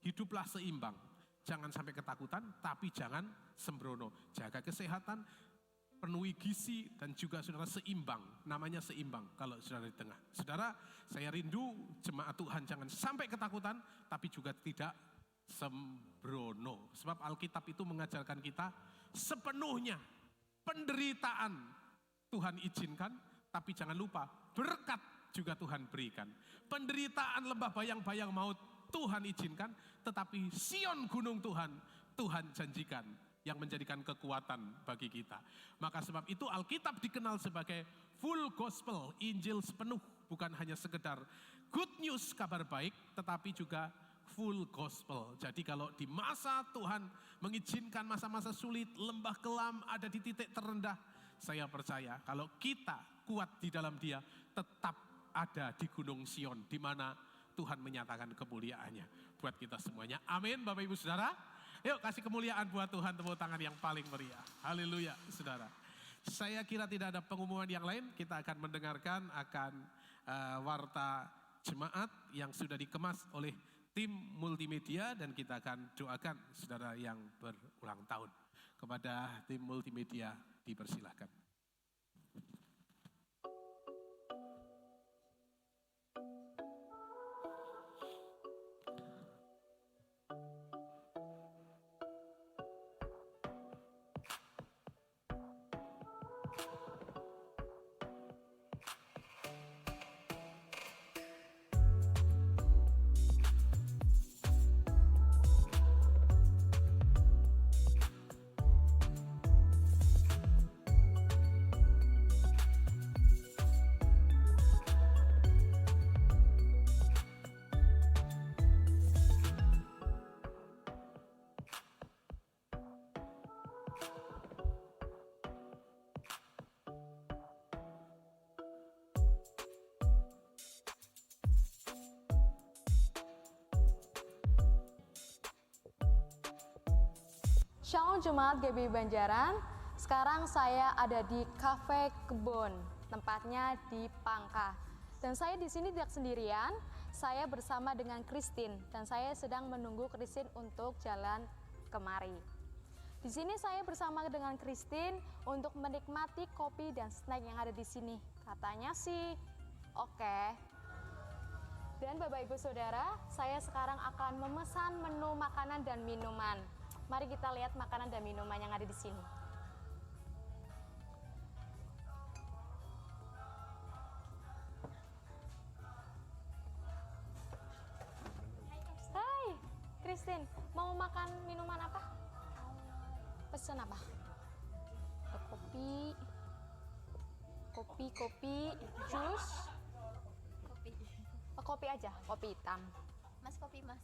Speaker 6: Hiduplah seimbang. Jangan sampai ketakutan, tapi jangan sembrono. Jaga kesehatan, penuhi gizi, dan juga saudara seimbang. Namanya seimbang kalau saudara di tengah. Saudara, saya rindu jemaat Tuhan jangan sampai ketakutan, tapi juga tidak sembrono. Sebab Alkitab itu mengajarkan kita sepenuhnya penderitaan Tuhan izinkan, tapi jangan lupa berkat juga Tuhan berikan. Penderitaan lembah bayang-bayang maut Tuhan izinkan, tetapi Sion gunung Tuhan janjikan yang menjadikan kekuatan bagi kita. Maka sebab itu Alkitab dikenal sebagai full gospel, Injil sepenuh, bukan hanya sekedar good news, kabar baik, tetapi juga full gospel. Jadi kalau di masa Tuhan mengizinkan masa-masa sulit, lembah kelam ada di titik terendah, saya percaya kalau kita kuat di dalam Dia, tetap ada di Gunung Sion, di mana Tuhan menyatakan kemuliaannya buat kita semuanya. Amin, Bapak Ibu Saudara. Yuk kasih kemuliaan buat Tuhan, tepuk tangan yang paling meriah. Haleluya, saudara. Saya kira tidak ada pengumuman yang lain, kita akan mendengarkan warta jemaat yang sudah dikemas oleh tim multimedia, dan kita akan doakan saudara yang berulang tahun. Kepada tim multimedia dipersilahkan.
Speaker 2: Shalom Jemaat GBI Banjaran, sekarang saya ada di Cafe Kebon, tempatnya di Pangkah. Dan saya di sini tidak sendirian, saya bersama dengan Christine, dan saya sedang menunggu Christine untuk jalan kemari. Di sini saya bersama dengan Christine untuk menikmati kopi dan snack yang ada di sini. Katanya sih oke. Dan Bapak Ibu Saudara, saya sekarang akan memesan menu makanan dan minuman. Mari kita lihat makanan dan minuman yang ada di sini. Hai, Christine, mau makan minuman apa? Pesan apa? Kopi, jus? Kopi aja, kopi hitam.
Speaker 7: Mas, kopi mas.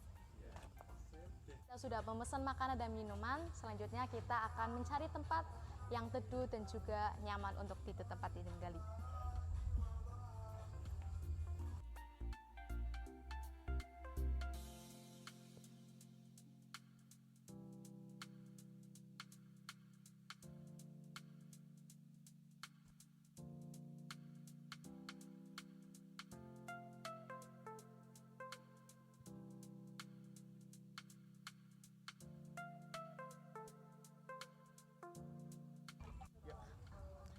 Speaker 2: Kita sudah memesan makanan dan minuman, selanjutnya kita akan mencari tempat yang teduh dan juga nyaman untuk di tempat ditinggali.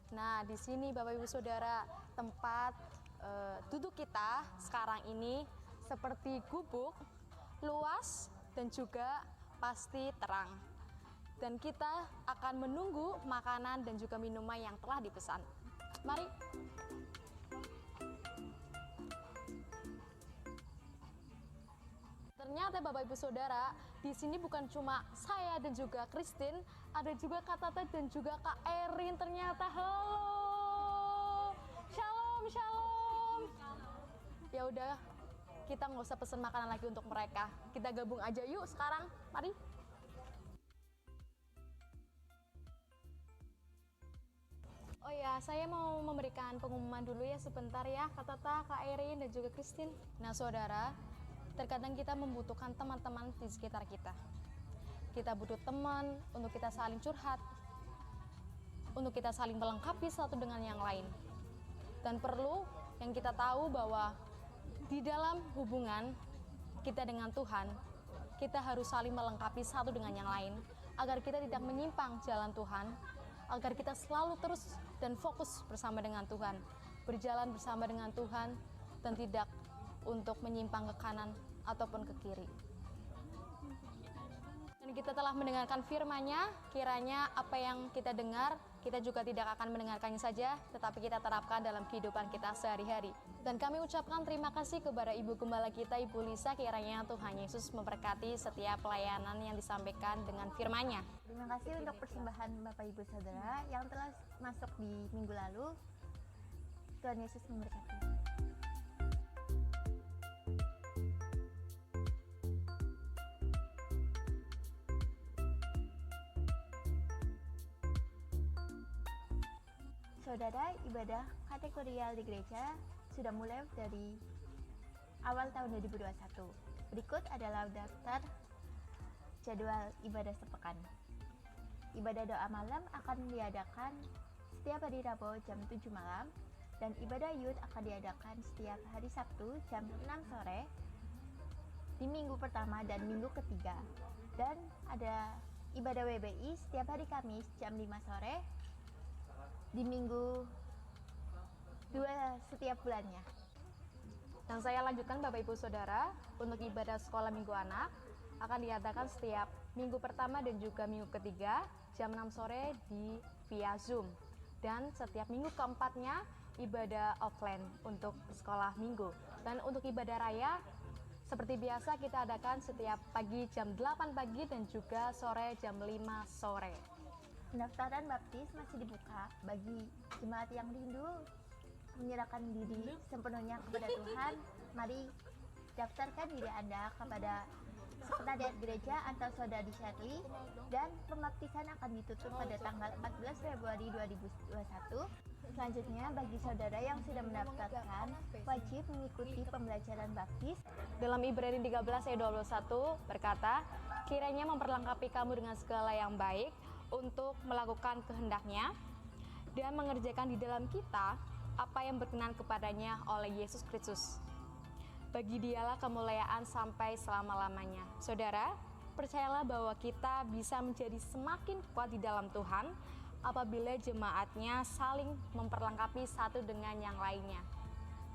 Speaker 2: Nah, di sini Bapak Ibu Saudara, tempat duduk kita sekarang ini seperti gubuk, luas dan juga pasti terang. Dan kita akan menunggu makanan dan juga minuman yang telah dipesan. Mari. Ternyata Bapak Ibu Saudara, di sini bukan cuma saya dan juga Christine, ada juga Kak Tata dan juga Kak Erin ternyata. Halo. Shalom, shalom. Ya udah, kita nggak usah pesen makanan lagi untuk mereka. Kita gabung aja yuk sekarang. Mari. Oh ya, saya mau memberikan pengumuman dulu ya sebentar ya, Kak Tata, Kak Erin dan juga Christine. Nah, Saudara, terkadang kita membutuhkan teman-teman di sekitar kita. Kita butuh teman untuk kita saling curhat, untuk kita saling melengkapi satu dengan yang lain. Dan perlu yang kita tahu bahwa Di dalam hubungan kita dengan Tuhan, kita harus saling melengkapi satu dengan yang lain, agar kita tidak menyimpang jalan Tuhan, agar kita selalu terus dan fokus bersama dengan Tuhan, berjalan bersama dengan Tuhan, dan tidak untuk menyimpang ke kanan ataupun ke kiri. Dan kita telah mendengarkan firman-Nya, kiranya apa yang kita dengar, kita juga tidak akan mendengarkannya saja, tetapi kita terapkan dalam kehidupan kita sehari-hari. Dan kami ucapkan terima kasih kepada Ibu Gembala kita, Ibu Lisa, kiranya Tuhan Yesus memberkati setiap pelayanan yang disampaikan dengan firman-Nya.
Speaker 7: Terima kasih untuk persembahan Bapak Ibu Saudara yang telah masuk di minggu lalu. Tuhan Yesus memberkati. Saudara, ibadah kategorial di gereja sudah mulai dari awal tahun 2021. Berikut adalah daftar jadwal ibadah sepekan. Ibadah doa malam akan diadakan setiap hari Rabu jam 7 malam dan ibadah youth akan diadakan setiap hari Sabtu jam 6 sore di minggu pertama dan minggu ketiga. Dan ada ibadah WBI setiap hari Kamis jam 5 sore di minggu 2 setiap bulannya.
Speaker 2: Dan saya lanjutkan Bapak Ibu Saudara, untuk ibadah sekolah minggu anak akan diadakan setiap minggu pertama dan juga minggu ketiga jam 6 sore di via Zoom. Dan setiap minggu keempatnya ibadah offline untuk sekolah minggu. Dan untuk ibadah raya seperti biasa kita adakan setiap pagi jam 8 pagi dan juga sore jam 5 sore.
Speaker 7: Pendaftaran baptis masih dibuka bagi jemaat yang rindu menyerahkan diri sepenuhnya kepada Tuhan. Mari daftarkan diri Anda kepada sekretariat gereja atau saudari Shirley, dan pembaptisan akan ditutup pada tanggal 14 Februari 2021. Selanjutnya, bagi saudara yang sudah mendaftarkan, wajib mengikuti pembelajaran baptis.
Speaker 2: Dalam Ibrani 13 ayat 21 berkata, kiranya memperlengkapi kamu dengan segala yang baik untuk melakukan kehendak-Nya dan mengerjakan di dalam kita apa yang berkenan kepadanya oleh Yesus Kristus. Bagi Dialah kemuliaan sampai selama-lamanya. Saudara, percayalah bahwa kita bisa menjadi semakin kuat di dalam Tuhan apabila jemaatnya saling memperlengkapi satu dengan yang lainnya.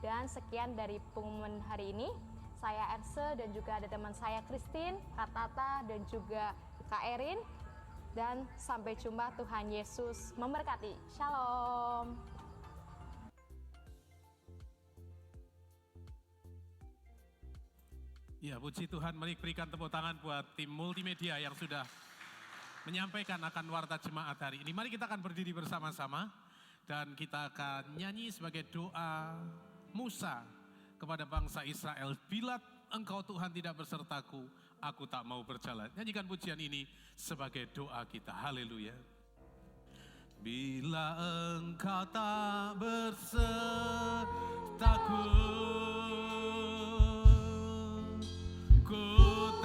Speaker 2: Dan sekian dari pengumuman hari ini. Saya Erse dan juga ada teman saya Christine, Kak Tata dan juga Kak Erin. Dan sampai jumpa, Tuhan Yesus memberkati. Shalom.
Speaker 6: Ya, puji Tuhan, mari berikan tepuk tangan buat tim multimedia yang sudah menyampaikan akan warta jemaat hari ini. Mari kita akan berdiri bersama-sama dan kita akan nyanyi sebagai doa Musa kepada bangsa Israel. Bila Engkau Tuhan tidak bersertaku, aku tak mau berjalan. Nyanyikan pujian ini sebagai doa kita. Haleluya. Bila Engkau tak bersertaku, ku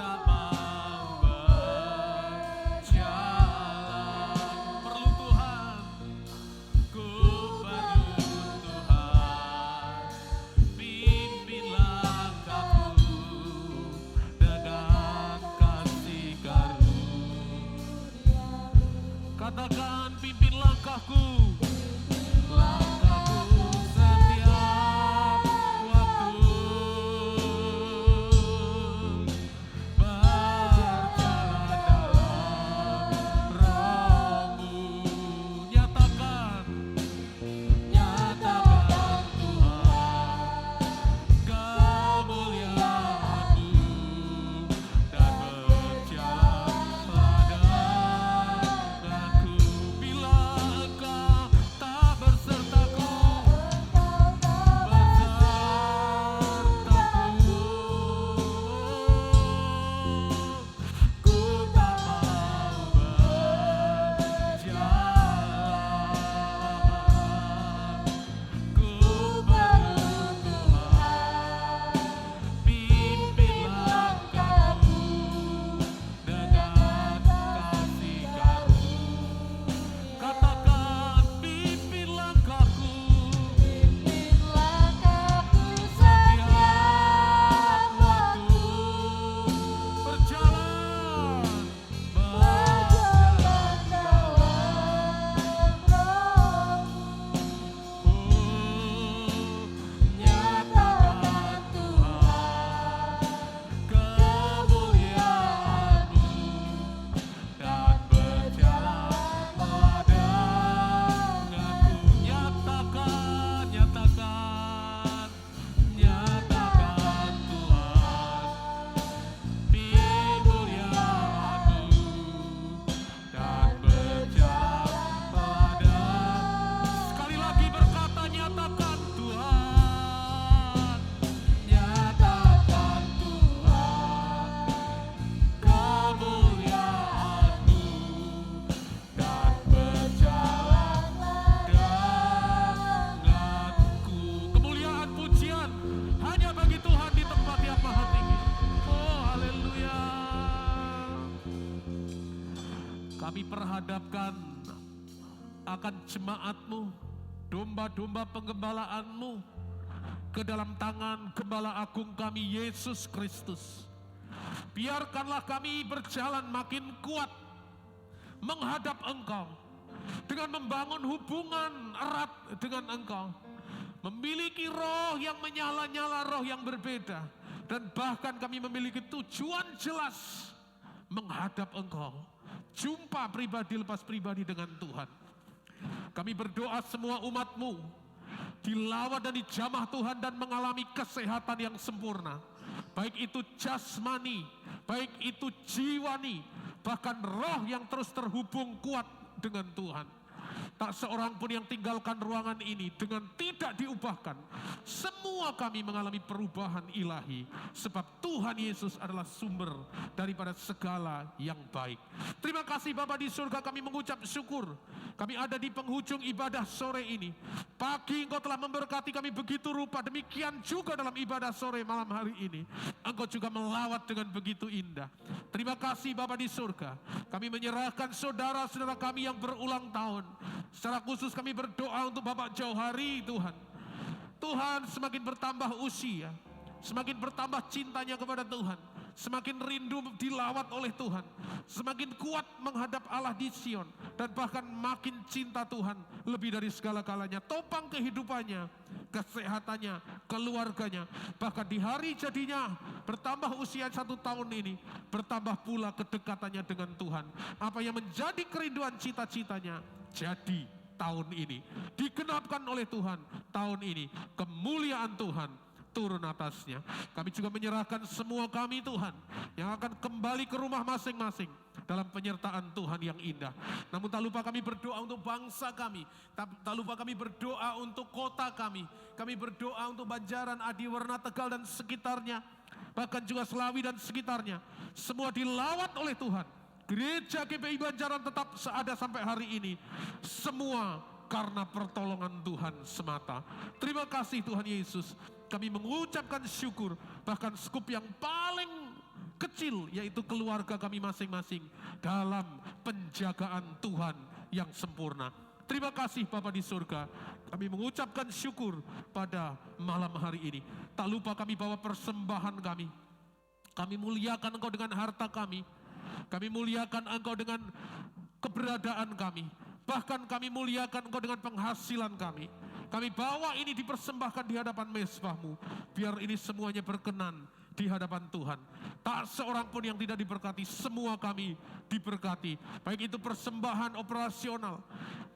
Speaker 6: tak mau berjalan. Perlu Tuhan, ku perlu Tuhan. Pimpin langkahku dengan kasih karunia. Katakan, pimpin langkahku. Langkahku setiap akan jemaat-Mu, domba-domba penggembalaanmu ke dalam tangan Gembala Agung kami Yesus Kristus. Biarkanlah kami berjalan makin kuat menghadap Engkau dengan membangun hubungan erat dengan Engkau, memiliki roh yang menyala-nyala, roh yang berbeda, dan bahkan kami memiliki tujuan jelas menghadap Engkau, jumpa pribadi lepas pribadi dengan Tuhan. Kami berdoa semua umat-Mu dilawat dan dijamah Tuhan dan mengalami kesehatan yang sempurna, baik itu jasmani, baik itu jiwani, bahkan roh yang terus terhubung kuat dengan Tuhan. Tak seorang pun yang tinggalkan ruangan ini dengan tidak diubahkan. Semua kami mengalami perubahan ilahi, sebab Tuhan Yesus adalah sumber daripada segala yang baik. Terima kasih Bapa di surga, kami mengucap syukur. Kami ada di penghujung ibadah sore ini. Pagi Engkau telah memberkati kami begitu rupa, demikian juga dalam ibadah sore malam hari ini. Engkau juga melawat dengan begitu indah. Terima kasih Bapa di surga. Kami menyerahkan saudara-saudara kami yang berulang tahun. Secara khusus kami berdoa untuk Bapak Jauhari Tuhan. Tuhan semakin bertambah usia, semakin bertambah cintanya kepada Tuhan, semakin rindu dilawat oleh Tuhan, semakin kuat menghadap Allah di Sion, dan bahkan makin cinta Tuhan lebih dari segala-galanya. Topang kehidupannya, kesehatannya, keluarganya, bahkan di hari jadinya bertambah usia 1 tahun ini, bertambah pula kedekatannya dengan Tuhan. Apa yang menjadi kerinduan cita-citanya jadi tahun ini digenapkan oleh Tuhan. Tahun ini kemuliaan Tuhan turun atasnya. Kami juga menyerahkan semua kami Tuhan yang akan kembali ke rumah masing-masing dalam penyertaan Tuhan yang indah. Namun tak lupa kami berdoa untuk bangsa kami, tak lupa kami berdoa untuk kota kami. Kami berdoa untuk Banjaran, Adiwarna, Tegal dan sekitarnya, bahkan juga Selawi dan sekitarnya. Semua dilawat oleh Tuhan. Gereja GPI Banjaran tetap seada sampai hari ini. Semua karena pertolongan Tuhan semata. Terima kasih Tuhan Yesus. Kami mengucapkan syukur, bahkan skup yang paling kecil yaitu keluarga kami masing-masing dalam penjagaan Tuhan yang sempurna. Terima kasih Bapa di surga. Kami mengucapkan syukur pada malam hari ini. Tak lupa kami bawa persembahan kami. Kami muliakan Engkau dengan harta kami. Kami muliakan Engkau dengan keberadaan kami. Bahkan kami muliakan Engkau dengan penghasilan kami. Kami bawa ini dipersembahkan di hadapan mezbah-Mu. Biar ini semuanya berkenan di hadapan Tuhan. Tak seorang pun yang tidak diberkati, semua kami diberkati. Baik itu persembahan operasional,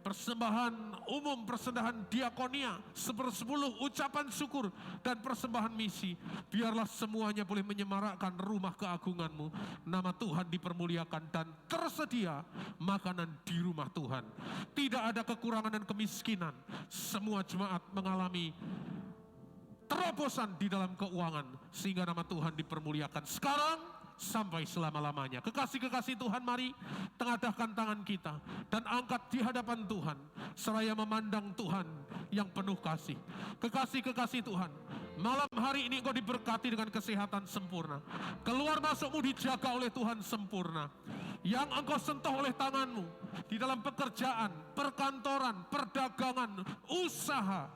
Speaker 6: persembahan umum, persembahan diakonia, 1/10 ucapan syukur, dan persembahan misi. Biarlah semuanya boleh menyemarakkan rumah keagungan-Mu. Nama Tuhan dipermuliakan dan tersedia makanan di rumah Tuhan. Tidak ada kekurangan dan kemiskinan. Semua jemaat mengalami terobosan di dalam keuangan sehingga nama Tuhan dipermuliakan sekarang sampai selama-lamanya. Kekasih-kekasih Tuhan, mari tengadahkan tangan kita dan angkat di hadapan Tuhan seraya memandang Tuhan yang penuh kasih. Kekasih-kekasih Tuhan, malam hari ini Engkau diberkati dengan kesehatan sempurna. Keluar masukmu dijaga oleh Tuhan sempurna. Yang Engkau sentuh oleh tangan-Mu di dalam pekerjaan, perkantoran, perdagangan, usaha,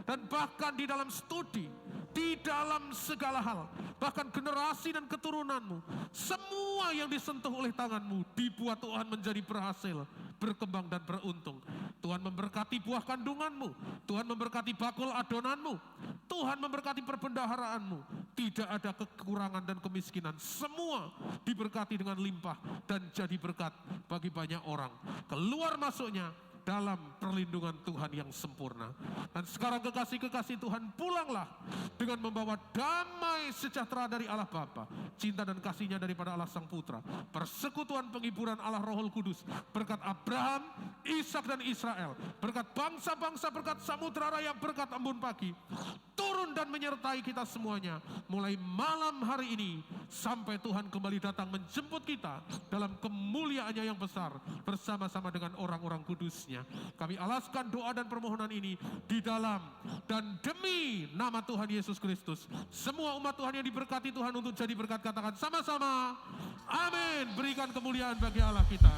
Speaker 6: dan bahkan di dalam studi, di dalam segala hal, bahkan generasi dan keturunanmu, semua yang disentuh oleh tangan-Mu dibuat Tuhan menjadi berhasil, berkembang dan beruntung. Tuhan memberkati buah kandungan-Mu, Tuhan memberkati bakul adonanmu, Tuhan memberkati perbendaharaanmu. Tidak ada kekurangan dan kemiskinan, semua diberkati dengan limpah dan jadi berkat bagi banyak orang. Keluar masuknya dalam perlindungan Tuhan yang sempurna. Dan sekarang kekasih-kekasih Tuhan, pulanglah dengan membawa damai sejahtera dari Allah Bapa, cinta dan kasih-Nya daripada Allah Sang Putra, persekutuan penghiburan Allah Rohul Kudus, berkat Abraham, Ishak dan Israel, berkat bangsa-bangsa, berkat samudera raya, berkat embun pagi, turun dan menyertai kita semuanya mulai malam hari ini sampai Tuhan kembali datang menjemput kita dalam kemuliaan-Nya yang besar bersama-sama dengan orang-orang kudus-Nya. Kami alaskan doa dan permohonan ini di dalam dan demi nama Tuhan Yesus Kristus. Semua umat Tuhan yang diberkati Tuhan untuk jadi berkat, katakan sama-sama amin. Berikan kemuliaan bagi Allah kita.